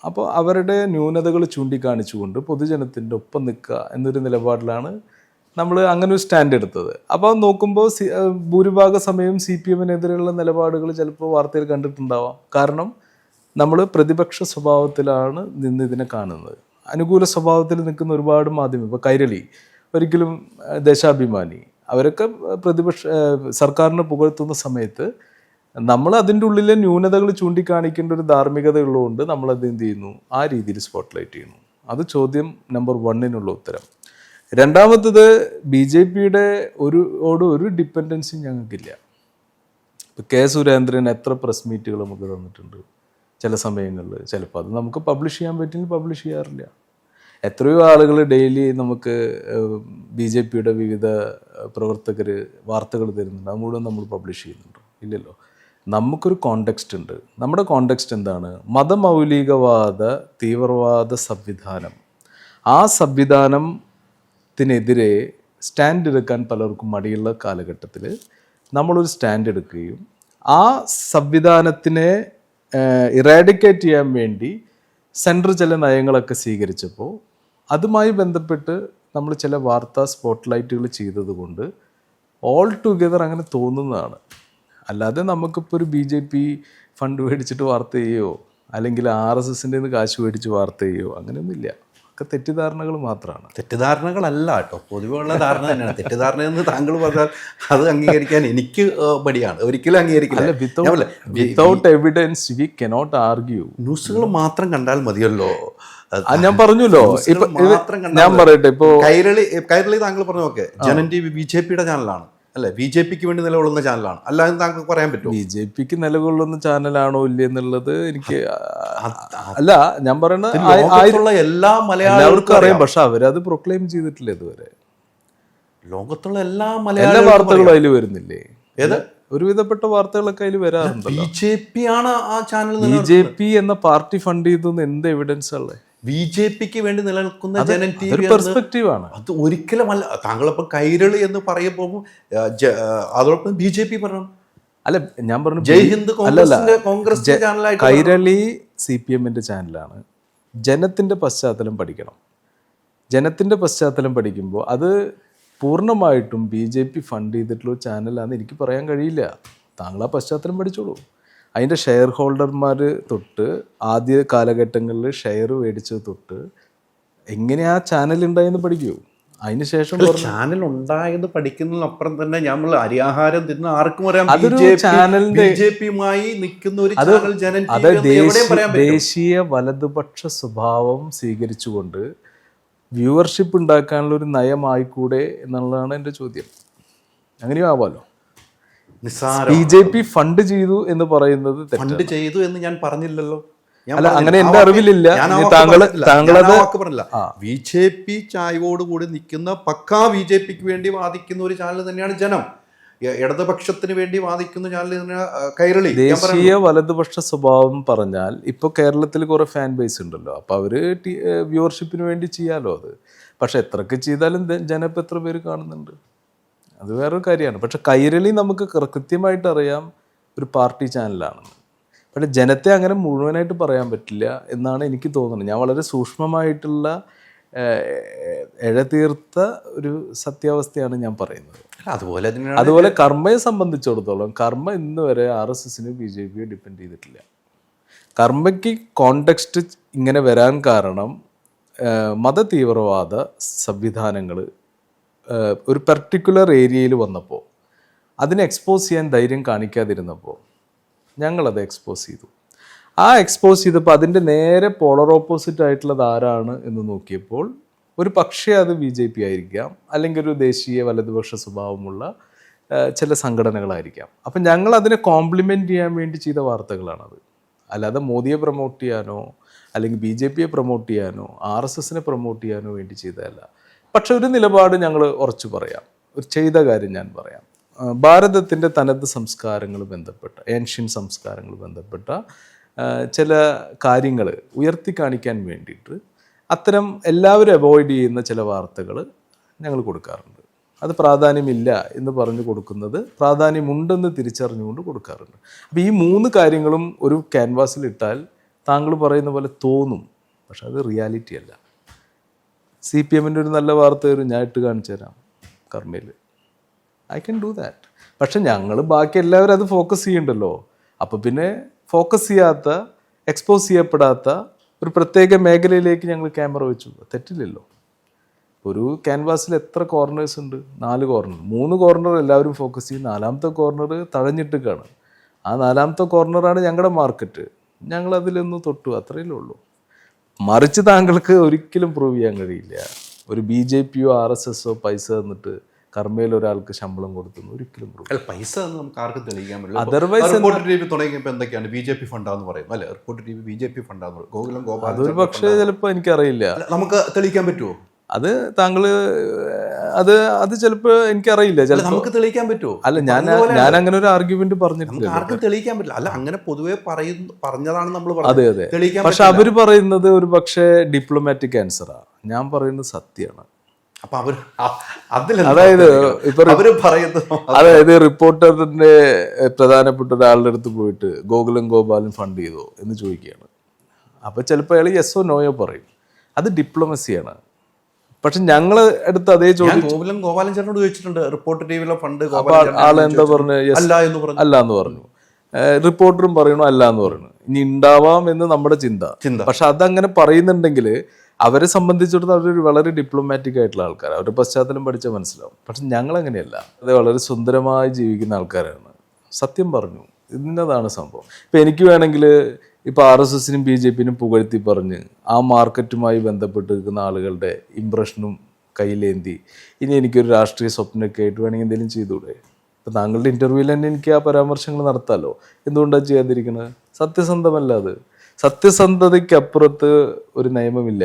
അപ്പോൾ അവരുടെ ന്യൂനതകൾ ചൂണ്ടിക്കാണിച്ചുകൊണ്ട് പൊതുജനത്തിൻ്റെ ഒപ്പം നിൽക്കുക എന്നൊരു നിലപാടിലാണ് നമ്മൾ അങ്ങനെ ഒരു സ്റ്റാൻഡ് എടുത്തത്. അപ്പോൾ നോക്കുമ്പോൾ ഭൂരിഭാഗ സമയം CPM-നെതിരെയുള്ള നിലപാടുകൾ ചിലപ്പോൾ വാർത്തയിൽ കണ്ടിട്ടുണ്ടാവാം. കാരണം നമ്മൾ പ്രതിപക്ഷ സ്വഭാവത്തിലാണ് നിന്ന് ഇതിനെ കാണുന്നത്. അനുകൂല സ്വഭാവത്തിൽ നിൽക്കുന്ന ഒരുപാട് മാധ്യമം, ഇപ്പോൾ കൈരളി ഒരിക്കലും ദേശാഭിമാനി, അവരൊക്കെ സർക്കാരിനെ പുകഴ്ത്തുന്ന സമയത്ത് നമ്മൾ അതിൻ്റെ ഉള്ളിലെ ന്യൂനതകൾ ചൂണ്ടിക്കാണിക്കേണ്ട ഒരു ധാർമ്മികത ഉള്ളതുകൊണ്ട് നമ്മളത് എന്ത് ചെയ്യുന്നു, ആ രീതിയിൽ സ്പോട്ട്ലൈറ്റ് ചെയ്യുന്നു. അത് ചോദ്യം നമ്പർ 1-നുള്ള ഉത്തരം. രണ്ടാമത്തത്, BJP-യുടെ ഒരു ഡിപ്പെൻഡൻസി ഞങ്ങൾക്കില്ല. ഇപ്പോൾ K. സുരേന്ദ്രൻ എത്ര പ്രസ് മീറ്റുകൾ നമുക്ക് തന്നിട്ടുണ്ട് ചില സമയങ്ങളിൽ. ചിലപ്പോൾ അത് നമുക്ക് പബ്ലിഷ് ചെയ്യാൻ പറ്റില്ല, പബ്ലിഷ് ചെയ്യാറില്ല. എത്രയോ ആളുകൾ ഡെയിലി നമുക്ക് BJP-യുടെ വിവിധ പ്രവർത്തകർ വാർത്തകൾ തരുന്നുണ്ട്. അത് മുഴുവൻ നമ്മൾ പബ്ലിഷ് ചെയ്യുന്നുണ്ട്? ഇല്ലല്ലോ. നമുക്കൊരു കോണ്ടെക്സ്റ്റ് ഉണ്ട്. നമ്മുടെ കോണ്ടെക്സ്റ്റ് എന്താണ്? മതമൗലികവാദ തീവ്രവാദ സംവിധാനം. ആ സംവിധാനത്തിനെതിരെ സ്റ്റാൻഡ് എടുക്കാൻ പലർക്കും മടിയുള്ള കാലഘട്ടത്തിൽ നമ്മളൊരു സ്റ്റാൻഡ് എടുക്കുകയും ആ സംവിധാനത്തിനെ ഇറാഡിക്കേറ്റ് ചെയ്യാൻ വേണ്ടി സെൻട്രൽ ചില നയങ്ങളൊക്കെ സ്വീകരിച്ചപ്പോൾ അതുമായി ബന്ധപ്പെട്ട് നമ്മൾ ചില വാർത്താ സ്പോട്ട്ലൈറ്റുകൾ ചെയ്തതുകൊണ്ട് ഓൾ ടുഗെദർ അങ്ങനെ തോന്നുന്നതാണ്. അല്ലാതെ നമുക്കിപ്പോൾ ഒരു BJP ഫണ്ട് മേടിച്ചിട്ട് വാർത്ത ചെയ്യുകയോ അല്ലെങ്കിൽ RSS-ൻ്റെ കാശ് മേടിച്ച് വാർത്ത ചെയ്യുകയോ അങ്ങനെയൊന്നുമില്ല. ഒക്കെ തെറ്റിദ്ധാരണകൾ മാത്രമാണ്. തെറ്റിദ്ധാരണകളല്ല കേട്ടോ, പൊതുവെയുള്ള ധാരണ തന്നെയാണ്. തെറ്റിദ്ധാരണ എന്ന് താങ്കൾ പറഞ്ഞാൽ അത് അംഗീകരിക്കാൻ എനിക്ക് മടിയാണ്, ഒരിക്കലും അംഗീകരിക്കില്ല. Without evidence we cannot argue. ന്യൂസുകൾ മാത്രം കണ്ടാൽ മതിയല്ലോ. ഞാൻ പറഞ്ഞല്ലോ, ഞാൻ പറയട്ടെ, ഇപ്പോ കൈരളി താങ്കൾ പറഞ്ഞു, ഓക്കെ, ജനൻ TV BJP-യുടെ ചാനലാണ് അല്ലെ, BJP-ക്ക് വേണ്ടി നിലകൊള്ളുന്ന ചാനലാണ്, അല്ലാതെ താങ്കൾക്ക് പറയാൻ പറ്റുമോ BJP-ക്ക് നിലകൊള്ളുന്ന ചാനലാണോ ഇല്ല എന്നുള്ളത് എനിക്ക് അല്ല, ഞാൻ പറയുന്നത് എല്ലാ എല്ലാവർക്കും അറിയാം. പക്ഷെ അവരത് പ്രൊക്ലെയിം ചെയ്തിട്ടില്ല ഇതുവരെ. ലോകത്തുള്ള എല്ലാ വാർത്തകളും അതിൽ വരുന്നില്ലേ? ഏത് ഒരുവിധപ്പെട്ട വാർത്തകളൊക്കെ അതിൽ വരാറുണ്ടല്ലോ. BJP ആണ് ആ ചാനൽ. BJP എന്ന പാർട്ടി ഫണ്ട് ചെയ്തെന്ന് എന്ത് എവിഡൻസ് ഉള്ളത്? BJP-ക്ക് വേണ്ടി നിലനിൽക്കുന്ന ജനൻ TV പെർസ്പെക്റ്റീവാണ്. അത് ഒരിക്കലും അല്ല. താങ്കളിപ്പോൾ കൈരളി എന്ന് പറയുമ്പോൾ അതോടൊപ്പം BJP പറഞ്ഞു. അല്ല, ഞാൻ പറഞ്ഞു ജയ് ഹിന്ദ് കോൺഗ്രസ് ചാനലായിട്ട്. കൈരളി CPM-ന്റെ ചാനലാണ്. ജനത്തിൻ്റെ പശ്ചാത്തലം പഠിക്കണം. ജനത്തിൻ്റെ പശ്ചാത്തലം പഠിക്കുമ്പോൾ അത് പൂർണ്ണമായിട്ടും BJP ഫണ്ട് ചെയ്തിട്ടുള്ള ചാനലാണെന്ന് എനിക്ക് പറയാൻ കഴിയില്ല. താങ്കൾ ആ പശ്ചാത്തലം പഠിച്ചോളൂ. അതിൻ്റെ ഷെയർ ഹോൾഡർമാർ തൊട്ട് ആദ്യ കാലഘട്ടങ്ങളിൽ ഷെയർ മേടിച്ചത് തൊട്ട് എങ്ങനെ ആ ചാനൽ ഉണ്ടായെന്ന് പഠിക്കൂ. അതിനുശേഷം ചാനൽ ഉണ്ടായെന്ന് പഠിക്കുന്നതിനപ്പുറം തന്നെ നമ്മൾ അരിയാഹാരം തിന്ന് ആർക്കും അറിയാം BJP-യുമായി നിൽക്കുന്ന ഒരു ചാനൽ ജനൻ TV. ദേശീയ വലതുപക്ഷ സ്വഭാവം സ്വീകരിച്ചുകൊണ്ട് വ്യൂവർഷിപ്പ് ഉണ്ടാക്കാനുള്ള ഒരു നയമായിക്കൂടെ എന്നുള്ളതാണ് എൻ്റെ ചോദ്യം. അങ്ങനെയും ആവാലോ. BJP ഫണ്ട് ചെയ്തു എന്ന് പറയുന്നത് ഫണ്ട് ചെയ്തു എന്ന് ഞാൻ പറഞ്ഞില്ലല്ലോ. അല്ല, അങ്ങനെ എന്റെ അറിവിലില്ല. BJP ചായവോട് കൂടി നിൽക്കുന്ന പക്കാ BJP-ക്ക് വേണ്ടി വാദിക്കുന്ന ഒരു ചാനൽ തന്നെയാണ് ജനം. ഇടതുപക്ഷത്തിന് വേണ്ടി വാദിക്കുന്ന ചാനൽ കൈരളി. ദേശീയ വലതുപക്ഷ സ്വഭാവം പറഞ്ഞാൽ ഇപ്പൊ കേരളത്തിൽ കുറെ ഫാൻ ബേസ് ഉണ്ടല്ലോ, അപ്പൊ അവര് വ്യൂവർഷിപ്പിന് വേണ്ടി ചെയ്യാലോ അത്. പക്ഷെ എത്രയൊക്കെ ചെയ്താലും ജനം എത്ര പേര് കാണുന്നുണ്ട്, അത് വേറൊരു കാര്യമാണ്. പക്ഷെ കൈരളി നമുക്ക് കൃത്യമായിട്ട് അറിയാം ഒരു പാർട്ടി ചാനലാണെന്ന്. പക്ഷെ ജനത്തെ അങ്ങനെ മുഴുവനായിട്ട് പറയാൻ പറ്റില്ല എന്നാണ് എനിക്ക് തോന്നുന്നത്. ഞാൻ വളരെ സൂക്ഷ്മമായിട്ടുള്ള എഴതീർത്ത ഒരു സത്യാവസ്ഥയാണ് ഞാൻ പറയുന്നത്. അതുപോലെ കർമ്മയെ സംബന്ധിച്ചിടത്തോളം കർമ്മ ഇന്ന് വരെ RSS-ന് BJP-യെ ഡിപ്പെൻഡ് ചെയ്തിട്ടില്ല. കർമ്മയ്ക്ക് കോണ്ടെക്സ്റ്റ് ഇങ്ങനെ വരാൻ കാരണം മത തീവ്രവാദ സംവിധാനങ്ങൾ ഒരു പർട്ടിക്കുലർ ഏരിയയിൽ വന്നപ്പോൾ അതിനെ എക്സ്പോസ് ചെയ്യാൻ ധൈര്യം കാണിക്കാതിരുന്നപ്പോൾ ഞങ്ങളത് എക്സ്പോസ് ചെയ്തു. ആ എക്സ്പോസ് ചെയ്തപ്പോൾ അതിൻ്റെ നേരെ പോളർ ഓപ്പോസിറ്റ് ആയിട്ടുള്ളത് ആരാണ് എന്ന് നോക്കിയപ്പോൾ ഒരു പക്ഷേ അത് BJP ആയിരിക്കാം, അല്ലെങ്കിൽ ഒരു ദേശീയ വലതുപക്ഷ സ്വഭാവമുള്ള ചില സംഘടനകളായിരിക്കാം. അപ്പം ഞങ്ങൾ അതിനെ കോംപ്ലിമെൻ്റ് ചെയ്യാൻ വേണ്ടി ചെയ്ത വാർത്തകളാണത്. അല്ലാതെ മോദിയെ പ്രൊമോട്ട് ചെയ്യാനോ അല്ലെങ്കിൽ BJPയെ പ്രൊമോട്ട് ചെയ്യാനോ RSSനെ പ്രൊമോട്ട് ചെയ്യാനോ വേണ്ടി ചെയ്തതല്ല. പക്ഷെ ഒരു നിലപാട് ഞങ്ങൾ ഉറച്ചു പറയാം, ഒരു ചെയ്ത കാര്യം ഞാൻ പറയാം. ഭാരതത്തിൻ്റെ തനത് സംസ്കാരങ്ങൾ ബന്ധപ്പെട്ട, ഏൻഷ്യൻ സംസ്കാരങ്ങൾ ബന്ധപ്പെട്ട ചില കാര്യങ്ങൾ ഉയർത്തി കാണിക്കാൻ വേണ്ടിയിട്ട് അത്തരം എല്ലാവരും അവോയ്ഡ് ചെയ്യുന്ന ചില വാർത്തകൾ ഞങ്ങൾ കൊടുക്കാറുണ്ട്. അത് പ്രാധാന്യമില്ല എന്ന് പറഞ്ഞു കൊടുക്കുന്നത് പ്രാധാന്യമുണ്ടെന്ന് തിരിച്ചറിഞ്ഞുകൊണ്ട് കൊടുക്കാറുണ്ട്. അപ്പോൾ ഈ 3 കാര്യങ്ങളും ഒരു ക്യാൻവാസിലിട്ടാൽ താങ്കൾ പറയുന്ന പോലെ തോന്നും, പക്ഷെ അത് റിയാലിറ്റി അല്ല. CPMൻ്റെ ഒരു നല്ല വാർത്ത വരും, ഞാൻ ഇട്ട് കാണിച്ചു തരാം കർമ്മയിൽ, ഐ ക്യാൻ ഡു ദാറ്റ്. പക്ഷെ ഞങ്ങൾ ബാക്കി എല്ലാവരും അത് ഫോക്കസ് ചെയ്യണ്ടല്ലോ. അപ്പോൾ പിന്നെ ഫോക്കസ് ചെയ്യാത്ത, എക്സ്പോസ് ചെയ്യപ്പെടാത്ത ഒരു പ്രത്യേക മേഖലയിലേക്ക് ഞങ്ങൾ ക്യാമറ വെച്ചു, തെറ്റില്ലല്ലോ. ഒരു ക്യാൻവാസിൽ എത്ര കോർണേഴ്സ് ഉണ്ട്? 4 കോർണർ. 3 കോർണർ എല്ലാവരും ഫോക്കസ് ചെയ്യും, 4ാമത്തെ കോർണർ തഴഞ്ഞിട്ടേക്കാണ്. ആ 4ാമത്തെ കോർണറാണ് ഞങ്ങളുടെ മാർക്കറ്റ്. ഞങ്ങൾ അതിലൊന്ന് തൊട്ടു, അത്രയല്ലേ ഉള്ളൂ. മറിച്ച് താങ്കൾക്ക് ഒരിക്കലും പ്രൂവ് ചെയ്യാൻ കഴിയില്ല ഒരു BJPയോ RSSോ പൈസ തന്നിട്ട് കർമ്മയിൽ ഒരാൾക്ക് ശമ്പളം കൊടുക്കുന്നു, ഒരിക്കലും പ്രൂവ്. പൈസ നമുക്ക് ആർക്കും തെളിയിക്കാൻ പറ്റില്ല. അതർവൈസ് റിപ്പോർട്ടർ TV തുടങ്ങിയപ്പോൾ എന്തൊക്കെയാണ് BJP ഫണ്ടാന്ന് പറയും, അല്ലെ? റിപ്പോർട്ടർ TV BJP ഫണ്ടാന്ന് പറയും. ഗോകുലം ഗോപാൽ അതൊരു പക്ഷേ ചിലപ്പോൾ എനിക്കറിയില്ല, നമുക്ക് തെളിയിക്കാൻ പറ്റുമോ? അത് താങ്കൾ അത് ചിലപ്പോൾ എനിക്കറിയില്ല, ചിലപ്പോൾ നമുക്ക് തെളിയിക്കാൻ പറ്റുമോ? അല്ല, ഞാൻ അങ്ങനെ ഒരു ആർഗ്യുമെന്റ് പറഞ്ഞിട്ടില്ല. ആർക്കും തെളിയിക്കാൻ പറ്റില്ല. അല്ല, അങ്ങനെ പൊതുവെ പറഞ്ഞതാണ് നമ്മൾ. അതെ അതെ. പക്ഷെ അവര് പറയുന്നത് ഒരു പക്ഷേ ഡിപ്ലോമാറ്റിക് ആൻസറാ, ഞാൻ പറയുന്നത് സത്യമാണ്. അപ്പൊ അതായത് ഇപ്പൊ പറയുന്നത്, അതായത് റിപ്പോർട്ടറിന്റെ പ്രധാനപ്പെട്ട ഒരാളുടെ അടുത്ത് പോയിട്ട് ഗോകുലം ഗോപാലൻ ഫണ്ട് ചെയ്തോ എന്ന് ചോദിക്കുകയാണ്. അപ്പൊ ചിലപ്പോൾ അയാൾ യെസോ നോയോ പറയും, അത് ഡിപ്ലോമസിയാണ്. പക്ഷെ ഞങ്ങൾ എടുത്ത് അതേ ചോദ്യം ഗോകുലം ഗോപാലൻ ചേട്ടനോട് ചോദിച്ചിട്ടുണ്ട്, റിപ്പോർട്ടർ TVയിലെ ഫണ്ട് ആൾ എന്താ പറഞ്ഞു? അല്ല എന്ന് പറഞ്ഞു. റിപ്പോർട്ടറും പറയണു അല്ല എന്ന് പറയുന്നു. ഇനി ഉണ്ടാവാം എന്ന് നമ്മുടെ ചിന്ത. പക്ഷെ അതങ്ങനെ പറയുന്നുണ്ടെങ്കിൽ അവരെ സംബന്ധിച്ചിടത്തോളം അവരൊരു വളരെ ഡിപ്ലോമാറ്റിക് ആയിട്ടുള്ള ആൾക്കാർ, അവരുടെ പശ്ചാത്തലം പഠിച്ചാൽ മനസ്സിലാവും. പക്ഷെ ഞങ്ങൾ അങ്ങനെയല്ല, അത് വളരെ സുന്ദരമായി ജീവിക്കുന്ന ആൾക്കാരാണ്. സത്യം പറഞ്ഞു, ഇന്നതാണ് സംഭവം. ഇപ്പം എനിക്ക് വേണമെങ്കിൽ ഇപ്പോൾ RSSനും BJPനും പുകഴ്ത്തി പറഞ്ഞ് ആ മാർക്കറ്റുമായി ബന്ധപ്പെട്ട് നിൽക്കുന്ന ആളുകളുടെ ഇംപ്രഷനും കയ്യിലേന്തി ഇനി എനിക്കൊരു രാഷ്ട്രീയ സ്വപ്നമൊക്കെ ആയിട്ട് വേണമെങ്കിൽ എന്തെങ്കിലും ചെയ്തുകൂടെ? ഇപ്പം താങ്കളുടെ ഇൻ്റർവ്യൂവിൽ തന്നെ എനിക്ക് ആ പരാമർശങ്ങൾ നടത്താമല്ലോ. എന്തുകൊണ്ടാണ് ചെയ്യാതിരിക്കുന്നത്? സത്യസന്ധമല്ല അത്. സത്യസന്ധതയ്ക്കപ്പുറത്ത് ഒരു നിയമമില്ല.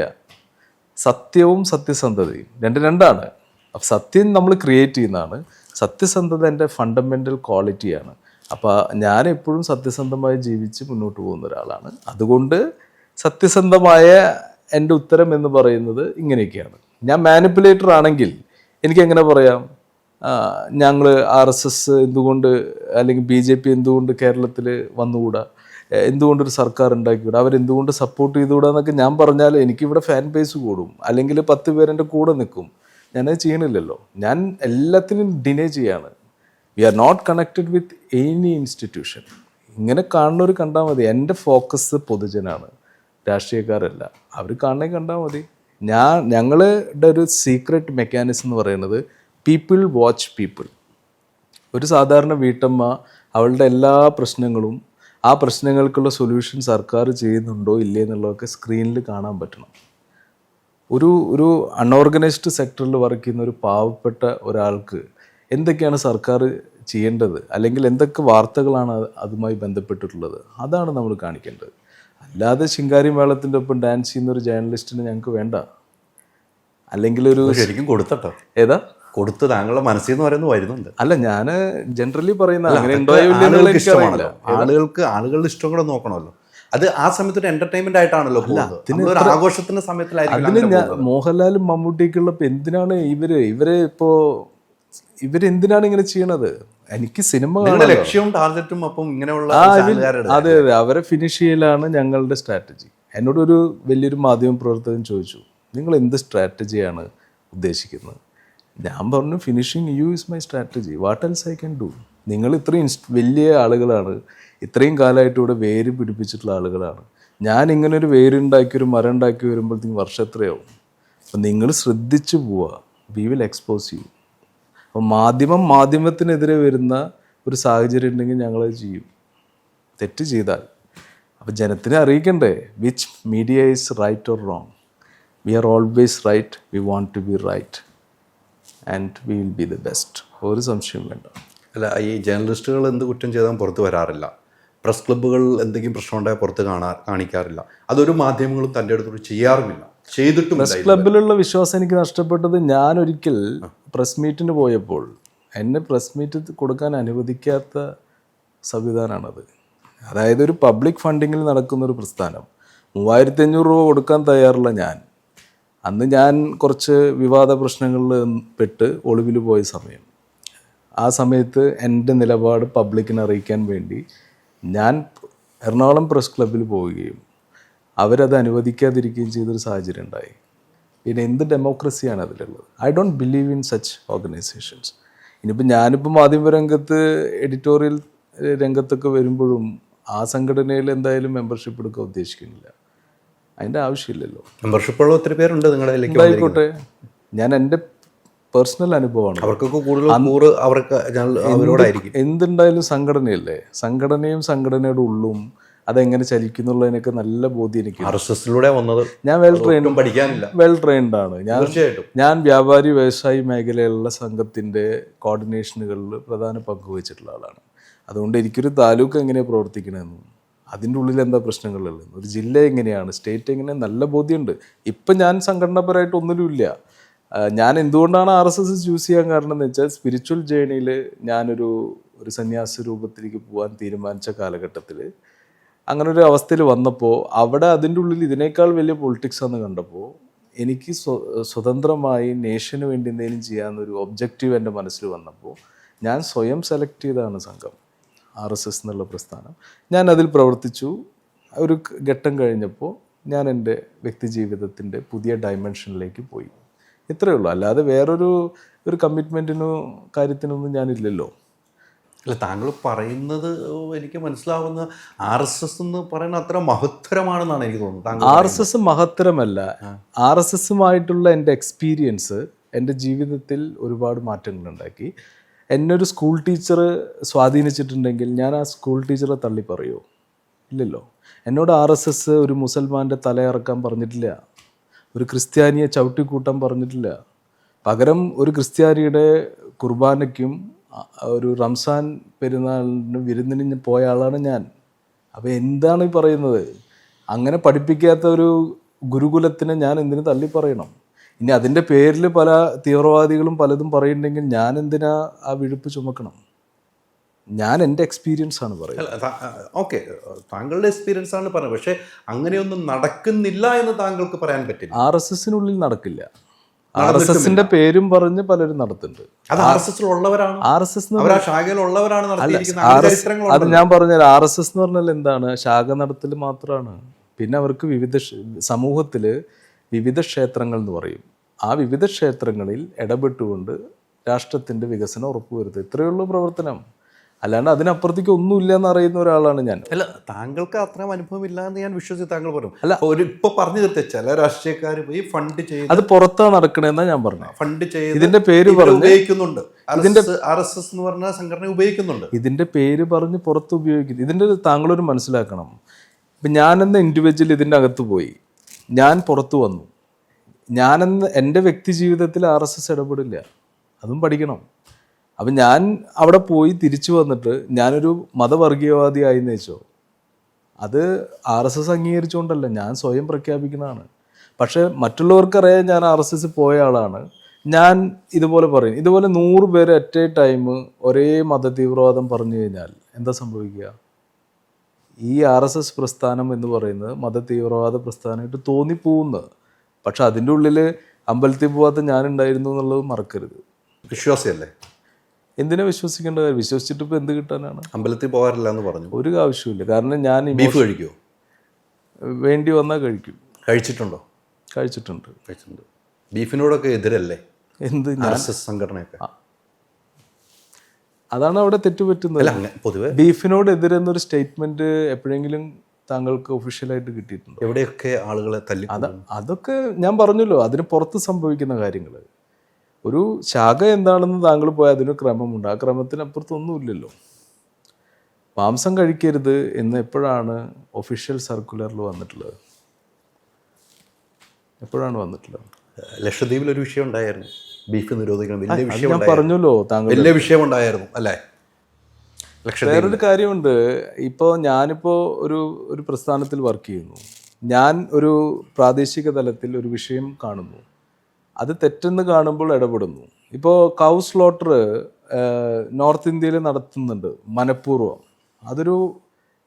സത്യവും സത്യസന്ധതയും രണ്ടാണ്. അപ്പം സത്യം നമ്മൾ ക്രിയേറ്റ് ചെയ്യുന്നതാണ്, സത്യസന്ധത എൻ്റെ ഫണ്ടമെൻ്റൽ ക്വാളിറ്റിയാണ്. അപ്പോൾ ഞാൻ എപ്പോഴും സത്യസന്ധമായി ജീവിച്ച് മുന്നോട്ട് പോകുന്ന ഒരാളാണ്. അതുകൊണ്ട് സത്യസന്ധമായ എൻ്റെ ഉത്തരം എന്ന് പറയുന്നത് ഇങ്ങനെയൊക്കെയാണ്. ഞാൻ മാനിപ്പുലേറ്റർ ആണെങ്കിൽ എനിക്കെങ്ങനെ പറയാം ഞങ്ങൾ RSS എന്തുകൊണ്ട് അല്ലെങ്കിൽ BJP എന്തുകൊണ്ട് കേരളത്തിൽ വന്നുകൂടാ, എന്തുകൊണ്ടൊരു സർക്കാർ ഉണ്ടാക്കിക്കൂടാ, അവരെന്തുകൊണ്ട് സപ്പോർട്ട് ചെയ്തുകൂടാ എന്നൊക്കെ ഞാൻ പറഞ്ഞാൽ എനിക്കിവിടെ ഫാൻ ബേസ് കൂടും, അല്ലെങ്കിൽ 10 പേരെൻ്റെ കൂടെ നിൽക്കും. ഞാനത് ചെയ്യണില്ലല്ലോ. ഞാൻ എല്ലാത്തിനും ഡിനേ ചെയ്യാണ്. We are not connected with any institution. ഇങ്ങനെ കാണുന്നവർ കണ്ടാൽ മതി. എൻ്റെ ഫോക്കസ് പൊതുജനാണ്, രാഷ്ട്രീയക്കാരല്ല. അവർ കാണണേ കണ്ടാൽ മതി. ഞങ്ങളുടെ ഒരു സീക്രട്ട് മെക്കാനിസം എന്ന് പറയുന്നത് പീപ്പിൾ വാച്ച് പീപ്പിൾ. ഒരു സാധാരണ വീട്ടമ്മ അവളുടെ എല്ലാ പ്രശ്നങ്ങളും, ആ പ്രശ്നങ്ങൾക്കുള്ള സൊല്യൂഷൻ സർക്കാർ ചെയ്യുന്നുണ്ടോ ഇല്ലേ എന്നുള്ളതൊക്കെ സ്ക്രീനിൽ കാണാൻ പറ്റണം. ഒരു അൺഓർഗനൈസ്ഡ് സെക്ടറിൽ വർക്ക് ചെയ്യുന്ന ഒരു പാവപ്പെട്ട ഒരാൾക്ക് എന്തൊക്കെയാണ് സർക്കാർ ചെയ്യേണ്ടത്, അല്ലെങ്കിൽ എന്തൊക്കെ വാർത്തകളാണ് അതുമായി ബന്ധപ്പെട്ടിട്ടുള്ളത്, അതാണ് നമ്മൾ കാണിക്കേണ്ടത്. അല്ലാതെ ശിങ്കാരി മേളത്തിൻ്റെ ഒപ്പം ഡാൻസ് ചെയ്യുന്ന ഒരു ജേർണലിസ്റ്റിന് ഞങ്ങൾക്ക് വേണ്ട. അല്ലെങ്കിൽ ഒരു ശരിക്കും കൊടുത്തട്ടോ, ഏതാ കൊടുത്ത് താങ്കളുടെ മനസ്സിൽ നിന്ന് പറയുന്നത് വരുന്നുണ്ട്. അല്ല, ഞാൻ ജനറലി പറയുന്ന ആളുകളുടെ ഇഷ്ടം കൂടെ നോക്കണമല്ലോ. അത് ആ സമയത്ത് ഒരു എന്റർടൈൻമെന്റ് ആയിട്ടാണല്ലോ പോകുന്നത്, ആഘോഷത്തിന്റെ സമയത്തിലായിരിക്കും. മോഹൻലാലും മമ്മൂട്ടിക്കുള്ളപ്പോൾ എന്തിനാണ് ഇവരെന്തിനാണ് ഇങ്ങനെ ചെയ്യണത്? എനിക്ക് സിനിമ ലക്ഷ്യവും ടാർഗറ്റും അപ്പം ഇങ്ങനെയുള്ള അതെ അവരെ ഫിനിഷ് ചെയ്യലാണ് ഞങ്ങളുടെ സ്ട്രാറ്റജി. എന്നോടൊരു വലിയൊരു മാധ്യമ പ്രവർത്തകൻ ചോദിച്ചു, നിങ്ങൾ എന്ത് സ്ട്രാറ്റജിയാണ് ഉദ്ദേശിക്കുന്നത്? ഞാൻ പറഞ്ഞു, finishing you is my strategy, what else I can do. നിങ്ങൾ ഇത്രയും വലിയ ആളുകളാണ്, ഇത്രയും കാലമായിട്ട് ഇവിടെ വേര് പിടിപ്പിച്ചിട്ടുള്ള ആളുകളാണ്. ഞാൻ ഇങ്ങനെ ഒരു വേരുണ്ടാക്കി ഒരു മരം ഉണ്ടാക്കി വരുമ്പോഴത്തേക്കും വർഷം എത്രയാവും? അപ്പം നിങ്ങൾ ശ്രദ്ധിച്ചു പോവുക, വി വിൽ എക്സ്പോസ് യു. അപ്പം മാധ്യമത്തിനെതിരെ വരുന്ന ഒരു സാഹചര്യം ഉണ്ടെങ്കിൽ ഞങ്ങളത് ചെയ്യും, തെറ്റ് ചെയ്താൽ. അപ്പോൾ ജനത്തിനെ അറിയിക്കണ്ടേ which media is right or wrong. We are always right, we want to be right and we will be the best. ഒരു സംശയം വേണ്ട. അല്ല, ഈ ജേർണലിസ്റ്റുകൾ എന്ത് കുറ്റം ചെയ്താൽ പുറത്ത് വരാറില്ല. പ്രസ് ക്ലബ്ബുകൾ എന്തെങ്കിലും പ്രശ്നം ഉണ്ടായാൽ പുറത്ത് കാണിക്കാറില്ല. അതൊരു മാധ്യമങ്ങളും തൻ്റെ അടുത്തോട് ചെയ്യാറുമില്ല, ചെയ്തിട്ടും. പ്രസ് ക്ലബിലുള്ള വിശ്വാസം എനിക്ക് നഷ്ടപ്പെട്ടത് ഞാനൊരിക്കൽ പ്രസ് മീറ്റിന് പോയപ്പോൾ എന്നെ പ്രസ് മീറ്റ് കൊടുക്കാൻ അനുവദിക്കാത്ത സംവിധാനമാണത്. അതായത് ഒരു പബ്ലിക് ഫണ്ടിങ്ങിൽ നടക്കുന്നൊരു പ്രസ്ഥാനം, 3500 രൂപ കൊടുക്കാൻ തയ്യാറുള്ള അന്ന് ഞാൻ കുറച്ച് വിവാദ പ്രശ്നങ്ങളിൽ പെട്ട് ഒളിവിൽ പോയ സമയം. ആ സമയത്ത് എൻ്റെ നിലപാട് പബ്ലിക്കിനെ അറിയിക്കാൻ വേണ്ടി ഞാൻ എറണാകുളം പ്രസ് ക്ലബ്ബിൽ പോവുകയും അവരത് അനുവദിക്കാതിരിക്കുകയും ചെയ്തൊരു സാഹചര്യം ഉണ്ടായി. പിന്നെ എന്ത് ഡെമോക്രസിയാണ് അതിലുള്ളത്? I don't believe in such organisations. ഇനിയിപ്പോൾ ഞാനിപ്പോൾ മാധ്യമരംഗത്ത് എഡിറ്റോറിയൽ രംഗത്തൊക്കെ വരുമ്പോഴും ആ സംഘടനയിൽ എന്തായാലും മെമ്പർഷിപ്പ് എടുക്കാൻ ഉദ്ദേശിക്കുന്നില്ല. അതിൻ്റെ ആവശ്യമില്ലല്ലോ. മെമ്പർഷിപ്പുള്ള ഒത്തിരി പേരുണ്ട് നിങ്ങളുടെ. ആയിക്കോട്ടെ, ഞാൻ എൻ്റെ പേഴ്സണൽ അനുഭവമാണ്. അവർക്കൊക്കെ കൂടുതൽ അവരോടായിരിക്കും. എന്തുണ്ടായാലും സംഘടനയല്ലേ, സംഘടനയും സംഘടനയുടെ ഉള്ളും അതെങ്ങനെ ചലിക്കുന്നുള്ളതിനൊക്കെ നല്ല ബോധ്യം എനിക്ക്. RSSലൂടെ വന്നത് ഞാൻ വെൽ ട്രെയിൻഡ് ആണ്. ഞാൻ വ്യാപാരി വ്യവസായി മേഖലയിലുള്ള സംഘത്തിൻ്റെ കോർഡിനേഷനുകളിൽ പ്രധാന പങ്ക് വഹിച്ചിട്ടുള്ള ആളാണ്. അതുകൊണ്ട് എനിക്കൊരു താലൂക്ക് എങ്ങനെയാണ് പ്രവർത്തിക്കണമെന്നും അതിൻ്റെ ഉള്ളിൽ എന്താ പ്രശ്നങ്ങളുള്ളതെന്നും ഒരു ജില്ല എങ്ങനെയാണ്, സ്റ്റേറ്റ് എങ്ങനെ നല്ല ബോധ്യമുണ്ട്. ഇപ്പം ഞാൻ സംഘടനാപരമായിട്ട് ഒന്നിലുമില്ല. ഞാൻ എന്തുകൊണ്ടാണ് RSS ചൂസ് ചെയ്യാൻ കാരണം എന്ന് വെച്ചാൽ സ്പിരിച്വൽ ജേണിയിൽ ഞാനൊരു സന്യാസ രൂപത്തിലേക്ക് പോകാൻ തീരുമാനിച്ച കാലഘട്ടത്തിൽ അങ്ങനെ ഒരു അവസ്ഥയിൽ വന്നപ്പോൾ അവിടെ അതിൻ്റെ ഉള്ളിൽ ഇതിനേക്കാൾ വലിയ പൊളിറ്റിക്സ് ആണെന്ന് കണ്ടപ്പോൾ എനിക്ക് സ്വതന്ത്രമായി നേഷന് വേണ്ടി എന്തെങ്കിലും ചെയ്യാമെന്നൊരു ഒബ്ജക്റ്റീവ് എൻ്റെ മനസ്സിൽ വന്നപ്പോൾ ഞാൻ സ്വയം സെലക്ട് ചെയ്തതാണ് സംഘം RSS എന്നുള്ള പ്രസ്ഥാനം. ഞാൻ അതിൽ പ്രവർത്തിച്ചു. ഒരു ഘട്ടം കഴിഞ്ഞപ്പോൾ ഞാൻ എൻ്റെ വ്യക്തി ജീവിതത്തിൻ്റെ പുതിയ ഡയമെൻഷനിലേക്ക് പോയി. ഇത്രയേ ഉള്ളൂ. അല്ലാതെ വേറൊരു കമ്മിറ്റ്മെൻറ്റിനോ കാര്യത്തിനൊന്നും ഞാനില്ലല്ലോ. അല്ല, താങ്കൾ പറയുന്നത് എനിക്ക് മനസ്സിലാവുന്ന RSS എന്ന് പറയുന്നത് അത്ര മഹത്തരമാണെന്നാണ് എനിക്ക് തോന്നുന്നത്. RSS മഹത്തരമല്ല. RSSമായിട്ടുള്ള എൻ്റെ എക്സ്പീരിയൻസ് എൻ്റെ ജീവിതത്തിൽ ഒരുപാട് മാറ്റങ്ങളുണ്ടാക്കി. എന്നെ ഒരു സ്കൂൾ ടീച്ചർ സ്വാധീനിച്ചിട്ടുണ്ടെങ്കിൽ ഞാൻ ആ സ്കൂൾ ടീച്ചറെ തള്ളി പറയുമോ? ഇല്ലല്ലോ. എന്നോട് RSS ഒരു മുസൽമാൻ്റെ തലയിറക്കാൻ പറഞ്ഞിട്ടില്ല, ഒരു ക്രിസ്ത്യാനിയെ ചവിട്ടിക്കൂട്ടാൻ പറഞ്ഞിട്ടില്ല. പകരം ഒരു ക്രിസ്ത്യാനിയുടെ കുർബാനയ്ക്കും ഒരു റംസാൻ പെരുന്നാളിന് വിരുന്നിന് പോയ ആളാണ് ഞാൻ. അപ്പോൾ എന്താണ് ഈ പറയുന്നത്? അങ്ങനെ പഠിപ്പിക്കാത്ത ഒരു ഗുരുകുലത്തിനെ ഞാൻ എന്തിനു തള്ളി പറയണം? ഇനി അതിൻ്റെ പേരിൽ പല തീവ്രവാദികളും പലതും പറയുന്നുണ്ടെങ്കിൽ ഞാൻ എന്തിനാ ആ വിഴുപ്പ് ചുമക്കണം? ഞാൻ എൻ്റെ എക്സ്പീരിയൻസ് ആണ് പറയുന്നത്. ഓക്കെ, താങ്കളുടെ എക്സ്പീരിയൻസ് ആണ് പറയുന്നത്. പക്ഷേ അങ്ങനെയൊന്നും നടക്കുന്നില്ല എന്ന് താങ്കൾക്ക് പറയാൻ പറ്റില്ല. RSSനുള്ളിൽ നടക്കില്ല. RSSന്റെ പേരും പറഞ്ഞ് പലരും നടത്തുന്നുണ്ട്. അത് RSSലുള്ളവരാണ്. അത് ഞാൻ പറഞ്ഞാൽ RSS എന്ന് പറഞ്ഞാൽ എന്താണ്? ശാഖ നടത്തൽ മാത്രമാണ്. പിന്നെ അവർക്ക് സമൂഹത്തിൽ വിവിധ ക്ഷേത്രങ്ങൾ എന്ന് പറയും. ആ വിവിധ ക്ഷേത്രങ്ങളിൽ ഇടപെട്ടുകൊണ്ട് രാഷ്ട്രത്തിൻ്റെ വികസനം ഉറപ്പുവരുത്തുക. ഇത്രയേ ഉള്ളൂ പ്രവർത്തനം. അല്ലാണ്ട് അതിനപ്പുറത്തേക്ക് ഒന്നുമില്ല എന്ന് അറിയുന്ന ഒരാളാണ് ഞാൻ. അല്ല, താങ്കൾക്ക് അത്രയും അനുഭവം ഇല്ല എന്ന് ഞാൻ വിശ്വസിച്ച് താങ്കൾ പറയും. അല്ല, ഇപ്പൊ പറഞ്ഞു തീർത്ത ചില രാഷ്ട്രീയക്കാർ ഈ ഫണ്ട് ചെയ്ത് അത് പുറത്താണ് നടക്കണേന്നാ ഞാൻ പറഞ്ഞു. ഫണ്ട് ചെയ്ത് ഇതിന്റെ പേര് പറഞ്ഞ് ഉപയോഗിക്കുന്നുണ്ട്. RSS എന്ന് പറഞ്ഞ സംഘടന ഉപയോഗിക്കുന്നുണ്ട്. ഇതിന്റെ പേര് പറഞ്ഞ് പുറത്ത് ഉപയോഗിക്കുന്നു. ഇതിന്റെ താങ്കളൊരു മനസ്സിലാക്കണം. ഇപ്പം ഞാനെന്ന ഇൻഡിവിജ്വൽ ഇതിൻ്റെ അകത്ത് പോയി, ഞാൻ പുറത്തു വന്നു. എൻ്റെ വ്യക്തി ജീവിതത്തിൽ RSS ഇടപെടില്ല. അതും പഠിക്കണം. അപ്പം ഞാൻ അവിടെ പോയി തിരിച്ചു വന്നിട്ട് ഞാനൊരു മതവർഗീയവാദിയായി എന്ന് വെച്ചോ, അത് RSS അംഗീകരിച്ചുകൊണ്ടല്ല, ഞാൻ സ്വയം പ്രഖ്യാപിക്കുന്നതാണ്. പക്ഷേ മറ്റുള്ളവർക്കറിയാൻ ഞാൻ RSS പോയ ആളാണ്. ഞാൻ ഇതുപോലെ പറയും. ഇതുപോലെ 100 പേര് അറ്റ് എ ടൈം ഒരേ മതതീവ്രവാദം പറഞ്ഞു കഴിഞ്ഞാൽ എന്താ സംഭവിക്കുക? ഈ RSS പ്രസ്ഥാനം എന്ന് പറയുന്നത് മതതീവ്രവാദ പ്രസ്ഥാനമായിട്ട് തോന്നിപ്പോകുന്നു. പക്ഷെ അതിൻ്റെ ഉള്ളിൽ അമ്പലത്തിൽ പോകാത്ത ഞാനുണ്ടായിരുന്നു എന്നുള്ളത് മറക്കരുത്. വിശ്വാസിയല്ലേ? എന്തിനാ വിശ്വസിക്കേണ്ട കാര്യം? വിശ്വസിച്ചിട്ട് ഇപ്പോൾ എന്ത് കിട്ടാനാണ്? അമ്പലത്തിൽ പോകാറില്ല എന്ന് പറഞ്ഞു. ഒരു ആവശ്യമില്ല. കാരണം ഞാൻ ബീഫ് കഴിക്കുമോ? വേണ്ടി വന്നാൽ കഴിക്കും. കഴിച്ചിട്ടുണ്ടോ? കഴിച്ചിട്ടുണ്ട്. ബീഫിനോടൊക്കെ എതിരല്ലേ എന്ത് RSS സംഘടനയൊക്കെ? അതാണ് അവിടെ തെറ്റുപറ്റുന്നത്. പൊതുവെ ബീഫിനോട് എതിരെന്നൊരു സ്റ്റേറ്റ്മെന്റ് എപ്പോഴെങ്കിലും താങ്കൾക്ക് ഒഫീഷ്യലായിട്ട് കിട്ടിയിട്ടുണ്ടോ? എവിടെയൊക്കെ ആളുകളെ തല്ലി? അതൊക്കെ ഞാൻ പറഞ്ഞല്ലോ, അതിന് പുറത്ത് സംഭവിക്കുന്ന കാര്യങ്ങൾ. ഒരു ശാഖ എന്താണെന്ന് താങ്കൾ പോയാൽ അതിനൊരു ക്രമമുണ്ട്. ആ ക്രമത്തിനപ്പുറത്തൊന്നുമില്ലല്ലോ. മാംസം കഴിക്കരുത് എന്ന് എപ്പോഴാണ് ഒഫീഷ്യൽ സർക്കുലറിൽ വന്നിട്ടുള്ളത്? എപ്പോഴാണ് വന്നിട്ടുള്ളത്? ലക്ഷദ്വീപിൽ ഒരു വിഷയം ഉണ്ടായിരുന്നു, ബീഫ് നിരോധിക്കണം, വലിയ അത് വിഷയം ഞാൻ പറഞ്ഞല്ലോ താങ്കൾ. വലിയ വിഷയം ഉണ്ടായിരുന്നു അല്ലേ ലക്ഷദ്വീപ്? വേറൊരു കാര്യമുണ്ട്. ഇപ്പോൾ ഞാനിപ്പോൾ ഒരു പ്രസ്ഥാനത്തിൽ വർക്ക് ചെയ്യുന്നു. ഞാൻ ഒരു പ്രാദേശിക തലത്തിൽ ഒരു വിഷയം കാണുന്നു, അത് തെറ്റെന്ന് കാണുമ്പോൾ ഇടപെടുന്നു. ഇപ്പോൾ കൗ സ്ലോട്ടർ നോർത്ത് ഇന്ത്യയിൽ നടത്തുന്നുണ്ട് മനഃപൂർവ്വം. അതൊരു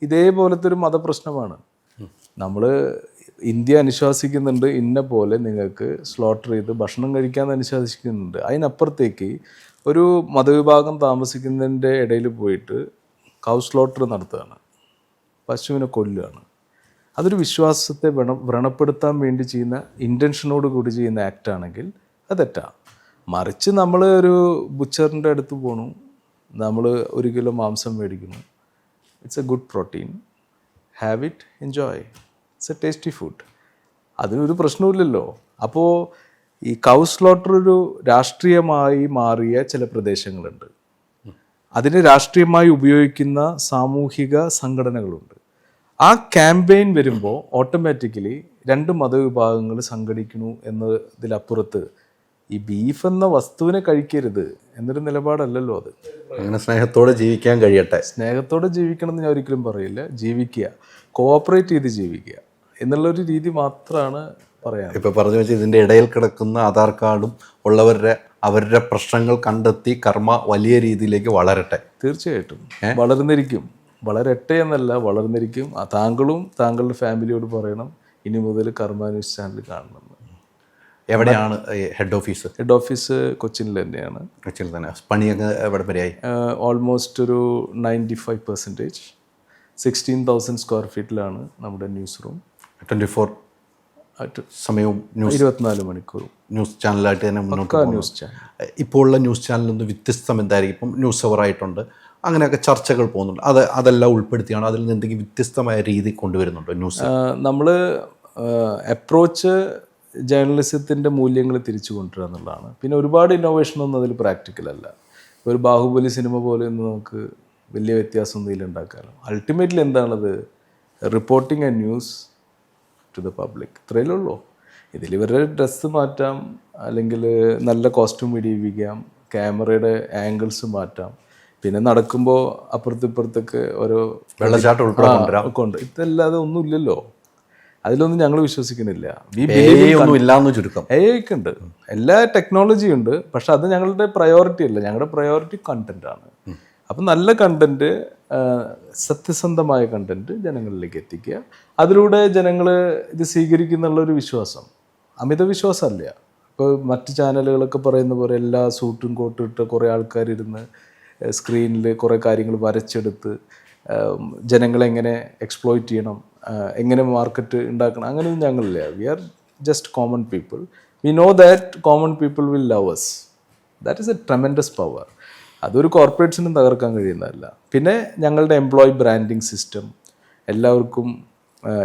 ഇതേപോലത്തെ ഒരു മതപ്രശ്നമാണ്. നമ്മൾ ഇന്ത്യ അനുശാസിക്കുന്നുണ്ട് ഇന്ന പോലെ നിങ്ങൾക്ക് സ്ലോട്ടർ ചെയ്ത് ഭക്ഷണം കഴിക്കാമെന്ന് അനുശാസിക്കുന്നുണ്ട്. അതിനപ്പുറത്തേക്ക് ഒരു മതവിഭാഗം താമസിക്കുന്നതിൻ്റെ ഇടയിൽ പോയിട്ട് കൗ സ്ലോട്ടർ നടത്തുകയാണ്, പശുവിനെ കൊല്ലുകയാണ്. അതൊരു വിശ്വാസത്തെ വ്രണപ്പെടുത്താൻ വേണ്ടി ചെയ്യുന്ന ഇൻറ്റൻഷനോട് കൂടി ചെയ്യുന്ന ആക്ട് ആണെങ്കിൽ അത് തെറ്റാണ്. മറിച്ച് നമ്മൾ ഒരു ബുച്ചറിൻ്റെ അടുത്ത് പോകണു, നമ്മൾ 1 കിലോ മാംസം മേടിക്കുന്നു. It's a good protein, have it, enjoy, it's a tasty food, അതിനൊരു പ്രശ്നമില്ലല്ലോ. അപ്പോൾ ഈ കൗ സ്ലോട്ടർ ഒരു രാഷ്ട്രീയമായി മാറിയ ചില പ്രദേശങ്ങളുണ്ട്. അതിനെ രാഷ്ട്രീയമായി ഉപയോഗിക്കുന്ന സാമൂഹിക സംഘടനകളുണ്ട്. ആ ക്യാമ്പയിൻ വരുമ്പോൾ ഓട്ടോമാറ്റിക്കലി 2 മതവിഭാഗങ്ങൾ സംഘടിക്കണു എന്നതിലപ്പുറത്ത് ഈ ബീഫ് എന്ന വസ്തുവിനെ കഴിക്കരുത് എന്നൊരു നിലപാടല്ലല്ലോ അത്. അങ്ങനെ സ്നേഹത്തോടെ ജീവിക്കാൻ കഴിയട്ടെ. സ്നേഹത്തോടെ ജീവിക്കണം എന്ന് ഞാൻ ഒരിക്കലും പറയില്ല. ജീവിക്കുക, കോഓപ്പറേറ്റ് ചെയ്ത് ജീവിക്കുക എന്നുള്ളൊരു രീതി മാത്രമാണ് പറയാൻ. ഇപ്പോൾ പറഞ്ഞു വെച്ചാൽ ഇതിൻ്റെ ഇടയിൽ കിടക്കുന്ന ആധാർ കാർഡും അവരുടെ പ്രശ്നങ്ങൾ കണ്ടെത്തി കർമ്മ വലിയ രീതിയിലേക്ക് വളരട്ടെ. തീർച്ചയായിട്ടും വളർന്നിരിക്കും. വളരട്ടെ എന്നല്ല, വളർന്നിരിക്കും. താങ്കളും താങ്കളുടെ ഫാമിലിയോട് പറയണം ഇനി മുതൽ കർമ്മ ന്യൂസ് ചാനൽ കാണണം. എവിടെയാണ് ഹെഡ് ഓഫീസ്? ഹെഡ് ഓഫീസ് കൊച്ചിനിൽ തന്നെയാണ്. കൊച്ചിയിൽ തന്നെ. പണിയൊക്കെ എവിടെ വരെയായി? ഓൾമോസ്റ്റ് ഒരു 95%. 16,000 സ്ക്വയർ ഫീറ്റിലാണ് നമ്മുടെ ന്യൂസ് റൂം. 24 സമയവും 24 മണിക്കൂറും ന്യൂസ് ചാനലായിട്ട് തന്നെ മുന്നോട്ട് ന്യൂസ് ചാനൽ. ഇപ്പോൾ ഉള്ള ന്യൂസ് ചാനലൊന്ന് വ്യത്യസ്തം എന്തായിരിക്കും? ഇപ്പം ന്യൂസ് അവറായിട്ടുണ്ട്, അങ്ങനെയൊക്കെ ചർച്ചകൾ പോകുന്നുണ്ട്. അതെല്ലാം ഉൾപ്പെടുത്തിയാണ് അതിൽ നിന്ന് എന്തെങ്കിലും വ്യത്യസ്തമായ രീതി കൊണ്ടുവരുന്നുണ്ടോ ന്യൂസ്? നമ്മൾ അപ്രോച്ച് ജേർണലിസത്തിൻ്റെ മൂല്യങ്ങൾ തിരിച്ചു കൊണ്ടുവരിക എന്നുള്ളതാണ്. പിന്നെ ഒരുപാട് ഇന്നോവേഷനൊന്നും അതിൽ പ്രാക്ടിക്കലല്ല. ഒരു ബാഹുബലി സിനിമ പോലെ ഒന്നും നമുക്ക് വലിയ വ്യത്യാസമൊന്നും ഇതിലുണ്ടാക്കാമല്ലോ. അൾട്ടിമേറ്റ്ലി എന്താണത്? Reporting a news to the public, ഇത്രയേ ഉള്ളൂ. ഇതിൽ ഇവരുടെ ഡ്രസ്സ് മാറ്റാം, അല്ലെങ്കിൽ നല്ല കോസ്റ്റ്യൂം ഇടിയിപ്പിക്കാം, ക്യാമറയുടെ ആംഗിൾസ് മാറ്റാം, പിന്നെ നടക്കുമ്പോൾ അപ്പുറത്തിപ്പുറത്തൊക്കെ ഓരോ വെള്ളച്ചാട്ടം കൊണ്ട് ഇതല്ലാതെ ഒന്നും ഇല്ലല്ലോ. അതിലൊന്നും ഞങ്ങൾ വിശ്വസിക്കുന്നില്ല. ഇല്ലാന്ന് ചുരുക്കം. AI ഉണ്ട്, എല്ലാ ടെക്നോളജിയും ഉണ്ട്, പക്ഷെ അത് ഞങ്ങളുടെ പ്രയോറിറ്റി അല്ല. ഞങ്ങളുടെ പ്രയോറിറ്റി കണ്ടന്റ് ആണ്. അപ്പം നല്ല കണ്ടന്റ്, സത്യസന്ധമായ കണ്ടന്റ് ജനങ്ങളിലേക്ക് എത്തിക്കുക. അതിലൂടെ ജനങ്ങൾ ഇത് സ്വീകരിക്കുന്നുള്ളൊരു വിശ്വാസം, അമിത വിശ്വാസമല്ല. ഇപ്പോൾ മറ്റ് ചാനലുകളൊക്കെ പറയുന്ന പോലെ എല്ലാ സൂട്ടും കോട്ടും ഇട്ട് കുറേ ആൾക്കാരിരുന്ന് സ്ക്രീനിൽ കുറേ കാര്യങ്ങൾ വരച്ചെടുത്ത് ജനങ്ങളെങ്ങനെ എക്സ്പ്ലോയിറ്റ് ചെയ്യണം, എങ്ങനെ മാർക്കറ്റ് ഉണ്ടാക്കണം, അങ്ങനെയൊന്നും ഞങ്ങളില്ല. We are just common people. We know that common people will love us. That is a tremendous power. അതൊരു കോർപ്പറേറ്റ്സിനും തകർക്കാൻ കഴിയുന്നതല്ല. പിന്നെ ഞങ്ങളുടെ എംപ്ലോയി ബ്രാൻഡിങ് സിസ്റ്റം, എല്ലാവർക്കും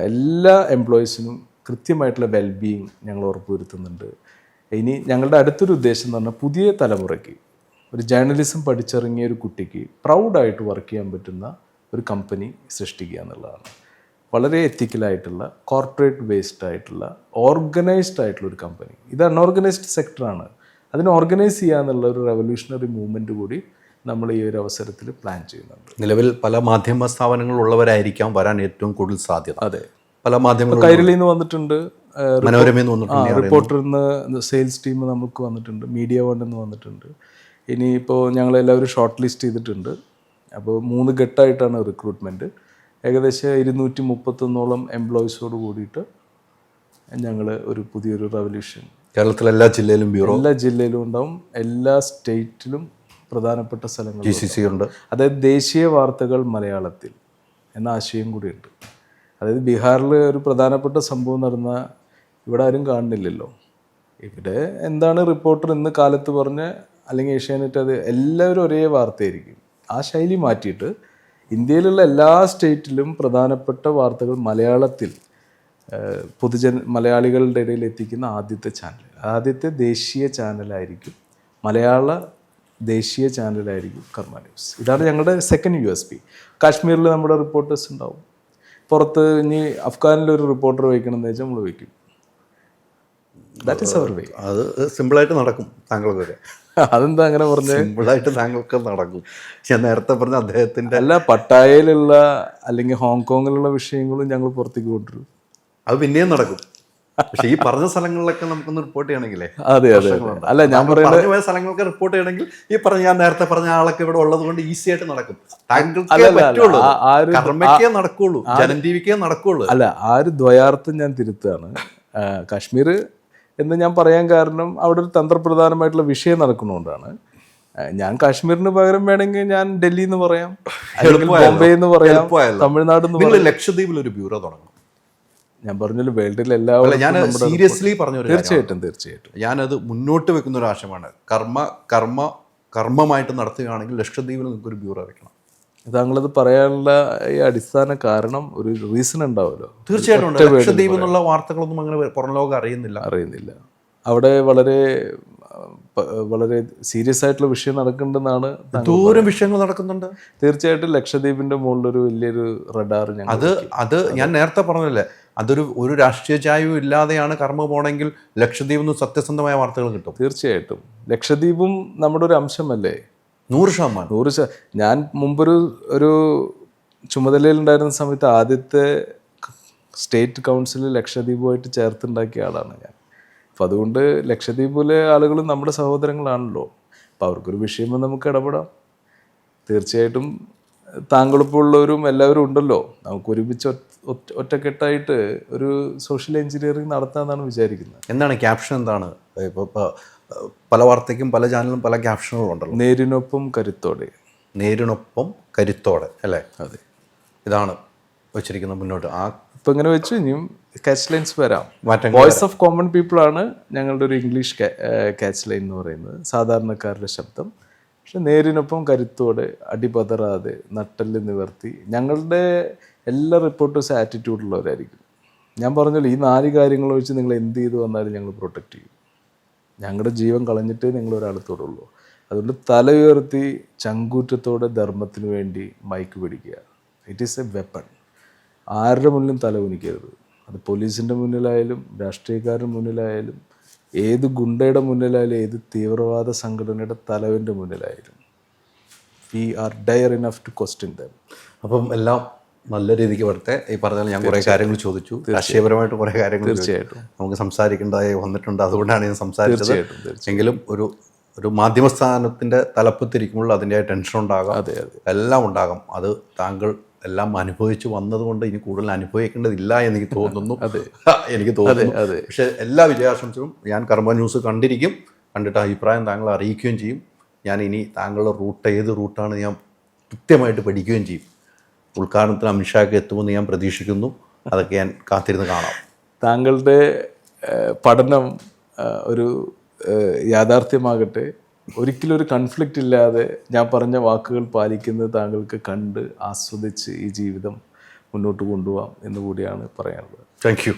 എല്ലാ എംപ്ലോയീസിനും കൃത്യമായിട്ടുള്ള വെൽബീയിങ് ഞങ്ങൾ ഉറപ്പുവരുത്തുന്നുണ്ട്. ഇനി ഞങ്ങളുടെ അടുത്തൊരു ഉദ്ദേശം എന്ന് പറഞ്ഞാൽ പുതിയ തലമുറയ്ക്ക്, ഒരു ജേർണലിസം പഠിച്ചിറങ്ങിയ ഒരു കുട്ടിക്ക് പ്രൗഡായിട്ട് വർക്ക് ചെയ്യാൻ പറ്റുന്ന ഒരു കമ്പനി സൃഷ്ടിക്കുക എന്നുള്ളതാണ്. വളരെ എത്തിക്കലായിട്ടുള്ള, കോർപ്പറേറ്റ് ബേസ്ഡ് ആയിട്ടുള്ള, ഓർഗനൈസ്ഡ് ആയിട്ടുള്ള ഒരു കമ്പനി. ഇത് അൺഓർഗനൈസ്ഡ് സെക്ടറാണ്. അതിനെ ഓർഗനൈസ് ചെയ്യുക എന്നുള്ള ഒരു റെവല്യൂഷണറി മൂവ്മെൻറ്റ് കൂടി നമ്മൾ ഈ ഒരു അവസരത്തിൽ പ്ലാൻ ചെയ്യുന്നുണ്ട്. നിലവിൽ പല മാധ്യമ സ്ഥാപനങ്ങളുള്ളവരായിരിക്കാം വരാൻ ഏറ്റവും കൂടുതൽ സാധ്യത. അതെ, പല മാധ്യമങ്ങൾ കൈരളിയിൽ നിന്ന് വന്നിട്ടുണ്ട്, മനോരമയിൽ നിന്ന് വന്നിട്ടുണ്ട്, റിപ്പോർട്ടറിൽ നിന്ന് സെയിൽസ് ടീം നമുക്ക് വന്നിട്ടുണ്ട്, മീഡിയ വണ്ണിൽ നിന്ന് വന്നിട്ടുണ്ട്. ഇനിയിപ്പോൾ ഞങ്ങളെല്ലാവരും ഷോർട്ട് ലിസ്റ്റ് ചെയ്തിട്ടുണ്ട്. അപ്പോൾ 3 ഘട്ടമായിട്ടാണ് റിക്രൂട്ട്മെൻറ്റ്. ഏകദേശം 231 എംപ്ലോയീസോട് കൂടിയിട്ട് ഞങ്ങൾ ഒരു പുതിയൊരു റവല്യൂഷൻ കേരളത്തിലെ എല്ലാ ജില്ലയിലും ബ്യൂറോ, എല്ലാ ജില്ലയിലും ഉണ്ടാവും, എല്ലാ സ്റ്റേറ്റിലും പ്രധാനപ്പെട്ട സ്ഥലങ്ങളും GCC ഉണ്ട്. അതായത് ദേശീയ വാർത്തകൾ മലയാളത്തിൽ എന്ന ആശയം കൂടിയുണ്ട്. അതായത് ബീഹാറിൽ ഒരു പ്രധാനപ്പെട്ട സംഭവം നടന്ന ഇവിടെ ആരും കാണുന്നില്ലല്ലോ. ഇവിടെ എന്താണ് റിപ്പോർട്ടർ ഇന്ന് കാലത്ത് പറഞ്ഞ്, അല്ലെങ്കിൽ ഏഷ്യാനെറ്റ്, അത് എല്ലാവരും ഒരേ വാർത്തയായിരിക്കും. ആ ശൈലി മാറ്റിയിട്ട് ഇന്ത്യയിലുള്ള എല്ലാ സ്റ്റേറ്റിലും പ്രധാനപ്പെട്ട വാർത്തകൾ മലയാളത്തിൽ മലയാളികളുടെ ഇടയിൽ എത്തിക്കുന്ന ആദ്യത്തെ ചാനൽ, ആദ്യത്തെ ദേശീയ ചാനലായിരിക്കും മലയാള ദേശീയ ചാനലായിരിക്കും കർമ്മ ന്യൂസ്. ഇതാണ് ഞങ്ങളുടെ സെക്കൻഡ് USP. കാശ്മീരിൽ നമ്മുടെ റിപ്പോർട്ടേഴ്സ് ഉണ്ടാവും. പുറത്ത് ഇനി അഫ്ഗാനിലൊരു റിപ്പോർട്ടർ വയ്ക്കണമെന്ന് വെച്ചാൽ നമ്മൾ വയ്ക്കും. ദാറ്റ് ഈസ് അവർ വേ. അത് സിമ്പിളായിട്ട് നടക്കും താങ്കൾക്കൊക്കെ. അതെന്താ അങ്ങനെ പറഞ്ഞത്? സിമ്പിളായിട്ട് താങ്കൾക്ക് നടക്കും. ഞാൻ നേരത്തെ പറഞ്ഞ അദ്ദേഹത്തിൻ്റെ അല്ല, പട്ടായയിലുള്ള അല്ലെങ്കിൽ ഹോങ്കോങ്ങിലുള്ള വിഷയങ്ങളും ഞങ്ങൾ പുറത്തേക്ക് കൊണ്ടുവരും. അത് പിന്നെയും നടക്കും. പക്ഷെ ഈ പറഞ്ഞ സ്ഥലങ്ങളിലൊക്കെ നമുക്കൊന്ന് റിപ്പോർട്ട് ചെയ്യണമെങ്കിലേ, അതെ അതെ അതെ. അല്ല, ഞാൻ പറയുന്നത് പറഞ്ഞു പോയ സ്ഥലങ്ങൾക്ക് റിപ്പോർട്ട് ചെയ്യണമെങ്കിൽ ഈ പറഞ്ഞ ഞാൻ നേരത്തെ പറഞ്ഞ ആളൊക്കെ ഇവിടെ ഉള്ളത് കൊണ്ട് ഈസി ആയിട്ട് നടക്കും. താങ്കൾക്കേ അല്ലല്ല, പറ്റുള്ളൂ, ആ ഒരു കർമ്മയ്ക്കേ നടക്കുള്ളൂ, ജനം ടിവിക്കേ നടക്കുള്ളൂ. അല്ല, ആ ഒരു ദ്വയാർത്ഥം ഞാൻ തിരുത്താണ്. കാശ്മീർ എന്ന് ഞാൻ പറയാൻ കാരണം അവിടെ ഒരു തന്ത്രപ്രധാനമായിട്ടുള്ള വിഷയം നടക്കുന്നതുകൊണ്ടാണ്. ഞാൻ കാശ്മീരിന് പകരം വേണമെങ്കിൽ ഞാൻ ഡൽഹി എന്ന് പറയാം, അല്ലെങ്കിൽ ബോംബെ എന്ന് പറയാം, തമിഴ്നാട് എന്ന് നിങ്ങൾ ലക്ഷദ്വീപിൽ ഒരു ബ്യൂറോ തുടങ്ങണം. ഞാൻ പറഞ്ഞല്ലോ, വേൾഡിൽ എല്ലാവരും. ഞാൻ സീരിയസ്ലി പറഞ്ഞു. തീർച്ചയായിട്ടും ഞാനത് മുന്നോട്ട് വെക്കുന്ന ഒരു ആശയമാണ്. കർമ്മമായിട്ട് നടത്തുകയാണെങ്കിൽ ലക്ഷദ്വീപിൽ നിങ്ങൾക്ക് ഒരു ബ്യൂറോ വെക്കണം. താങ്കളത് പറയാനുള്ള ഈ അടിസ്ഥാന കാരണം ഒരു റീസൺ ഉണ്ടാവുമല്ലോ. തീർച്ചയായിട്ടും ഉണ്ട്. ലക്ഷദ്വീപ് എന്നുള്ള വാർത്തകളൊന്നും അങ്ങനെ പുറം ലോകം അറിയുന്നില്ല. അവിടെ വളരെ സീരിയസ് ആയിട്ടുള്ള വിഷയം നടക്കുന്നുണ്ടെന്നാണ്. ദൂരം വിഷയങ്ങൾ നടക്കുന്നുണ്ട്. തീർച്ചയായിട്ടും ലക്ഷദ്വീപിന്റെ മുകളിലൊരു വലിയൊരു റഡാർ അത് ഞാൻ നേരത്തെ പറഞ്ഞല്ലേ, ഒരു രാഷ്ട്രീയ ചായവും ഇല്ലാതെയാണ് കർമ്മ പോണെങ്കിൽ ലക്ഷദ്വീപിൽ നിന്ന് സത്യസന്ധമായ വാർത്തകൾ കിട്ടും. തീർച്ചയായിട്ടും ലക്ഷദ്വീപും നമ്മുടെ ഒരു അംശമല്ലേ. 100%. ഞാൻ മുമ്പൊരു ചുമതലയിലുണ്ടായിരുന്ന സമയത്ത് ആദ്യത്തെ സ്റ്റേറ്റ് കൗൺസിൽ ലക്ഷദ്വീപുമായിട്ട് ചേർത്തുണ്ടാക്കിയ ആളാണ് ഞാൻ. അപ്പം അതുകൊണ്ട് ലക്ഷദ്വീപിലെ ആളുകൾ നമ്മുടെ സഹോദരങ്ങളാണല്ലോ. അപ്പോൾ അവർക്കൊരു വിഷയം നമുക്ക് ഇടപെടാം. തീർച്ചയായിട്ടും താങ്കളിപ്പോൾ ഉള്ളവരും എല്ലാവരും ഉണ്ടല്ലോ, നമുക്ക് ഒരുമിച്ച് ഒറ്റക്കെട്ടായിട്ട് ഒരു സോഷ്യൽ എഞ്ചിനീയറിംഗ് നടത്താമെന്നാണ് വിചാരിക്കുന്നത്. എന്താണ് ക്യാപ്ഷൻ? എന്താണ് ഇപ്പോൾ പല വാർത്തയ്ക്കും പല ചാനലിലും പല ക്യാപ്ഷനുകളുണ്ടല്ലോ. നേരിനൊപ്പം കരുത്തോടെ അല്ലേ? അതെ, ഇതാണ് വെച്ചിരിക്കുന്നത് മുന്നോട്ട്. ഇപ്പം ഇങ്ങനെ വെച്ചു. ഇനിയും ക്യാച്ച് ലൈൻസ് വരാം. വോയിസ് ഓഫ് കോമൺ പീപ്പിൾ ആണ് ഞങ്ങളുടെ ഒരു ഇംഗ്ലീഷ് ക്യാച്ച് ലൈൻ എന്ന് പറയുന്നത്, സാധാരണക്കാരുടെ ശബ്ദം. പക്ഷെ നേരിനൊപ്പം കരുത്തോടെ, അടിപതറാതെ, നട്ടെല്ല് നിവർത്തി. ഞങ്ങളുടെ എല്ലാ റിപ്പോർട്ടേഴ്സ് ആറ്റിറ്റ്യൂഡുള്ളവരായിരിക്കും. ഞാൻ പറഞ്ഞല്ലോ, ഈ 4 കാര്യങ്ങൾ വെച്ച് നിങ്ങൾ എന്ത് ചെയ്തു വന്നാലും ഞങ്ങൾ പ്രൊട്ടക്റ്റ് ചെയ്യും. ഞങ്ങളുടെ ജീവൻ കളഞ്ഞിട്ടേ നിങ്ങൾ ഒരാളത്തോടുള്ളൂ. അതുകൊണ്ട് തല ഉയർത്തി ചങ്കൂറ്റത്തോടെ ധർമ്മത്തിന് വേണ്ടി മൈക്ക് പിടിക്കുക. It is A weapon. ആരുടെ മുന്നിലും തല കുനിക്കരുത്. അത് പോലീസിൻ്റെ മുന്നിലായാലും രാഷ്ട്രീയക്കാരുടെ മുന്നിലായാലും ഏത് ഗുണ്ടയുടെ മുന്നിലായാലും ഏത് തീവ്രവാദ സംഘടനയുടെ തലവൻ്റെ മുന്നിലായാലും we are dare enough to question them. അപ്പം എല്ലാം നല്ല രീതിക്ക് വരട്ടെ. ഈ പറഞ്ഞാൽ ഞാൻ കുറേ കാര്യങ്ങൾ ചോദിച്ചു, രാഷ്ട്രീയപരമായിട്ട് കുറേ കാര്യങ്ങൾ തീർച്ചയായിട്ടും നമുക്ക് സംസാരിക്കേണ്ടതായി വന്നിട്ടുണ്ട്. അതുകൊണ്ടാണ് ഞാൻ സംസാരിച്ചത്. എങ്കിലും ഒരു മാധ്യമസ്ഥാനത്തിൻ്റെ തലപ്പത്തിരിക്കുമ്പോൾ അതിൻ്റെ ടെൻഷൻ ഉണ്ടാകാം, എല്ലാം ഉണ്ടാകാം. അത് താങ്കൾ എല്ലാം അനുഭവിച്ച് വന്നതുകൊണ്ട് ഇനി കൂടുതൽ അനുഭവിക്കേണ്ടതില്ല എനിക്ക് തോന്നുന്നു. എനിക്ക് തോന്നുന്നു. പക്ഷേ എല്ലാ വിജയാശംസകളും. ഞാൻ കർമ്മ ന്യൂസ് കണ്ടിട്ട് അഭിപ്രായം താങ്കളെ അറിയിക്കുകയും ചെയ്യും. ഞാൻ ഇനി താങ്കളുടെ ഏത് റൂട്ടാണ് ഞാൻ കൃത്യമായിട്ട് പഠിക്കുകയും ചെയ്യും. ഉദ്ഘാടനത്തിന് അമിത്ഷാക്ക് എത്തുമെന്ന് ഞാൻ പ്രതീക്ഷിക്കുന്നു. അതൊക്കെ ഞാൻ കാത്തിരുന്ന് കാണാം. താങ്കളുടെ പഠനം ഒരു യാഥാർത്ഥ്യമാകട്ടെ. ഒരിക്കലും ഒരു കൺഫ്ലിക്റ്റ് ഇല്ലാതെ ഞാൻ പറഞ്ഞ വാക്കുകൾ പാലിക്കുന്നത് താങ്കൾക്ക് കണ്ട് ആസ്വദിച്ച് ഈ ജീവിതം മുന്നോട്ട് കൊണ്ടുപോകാം എന്ന് കൂടിയാണ് പറയാനുള്ളത്. Thank you.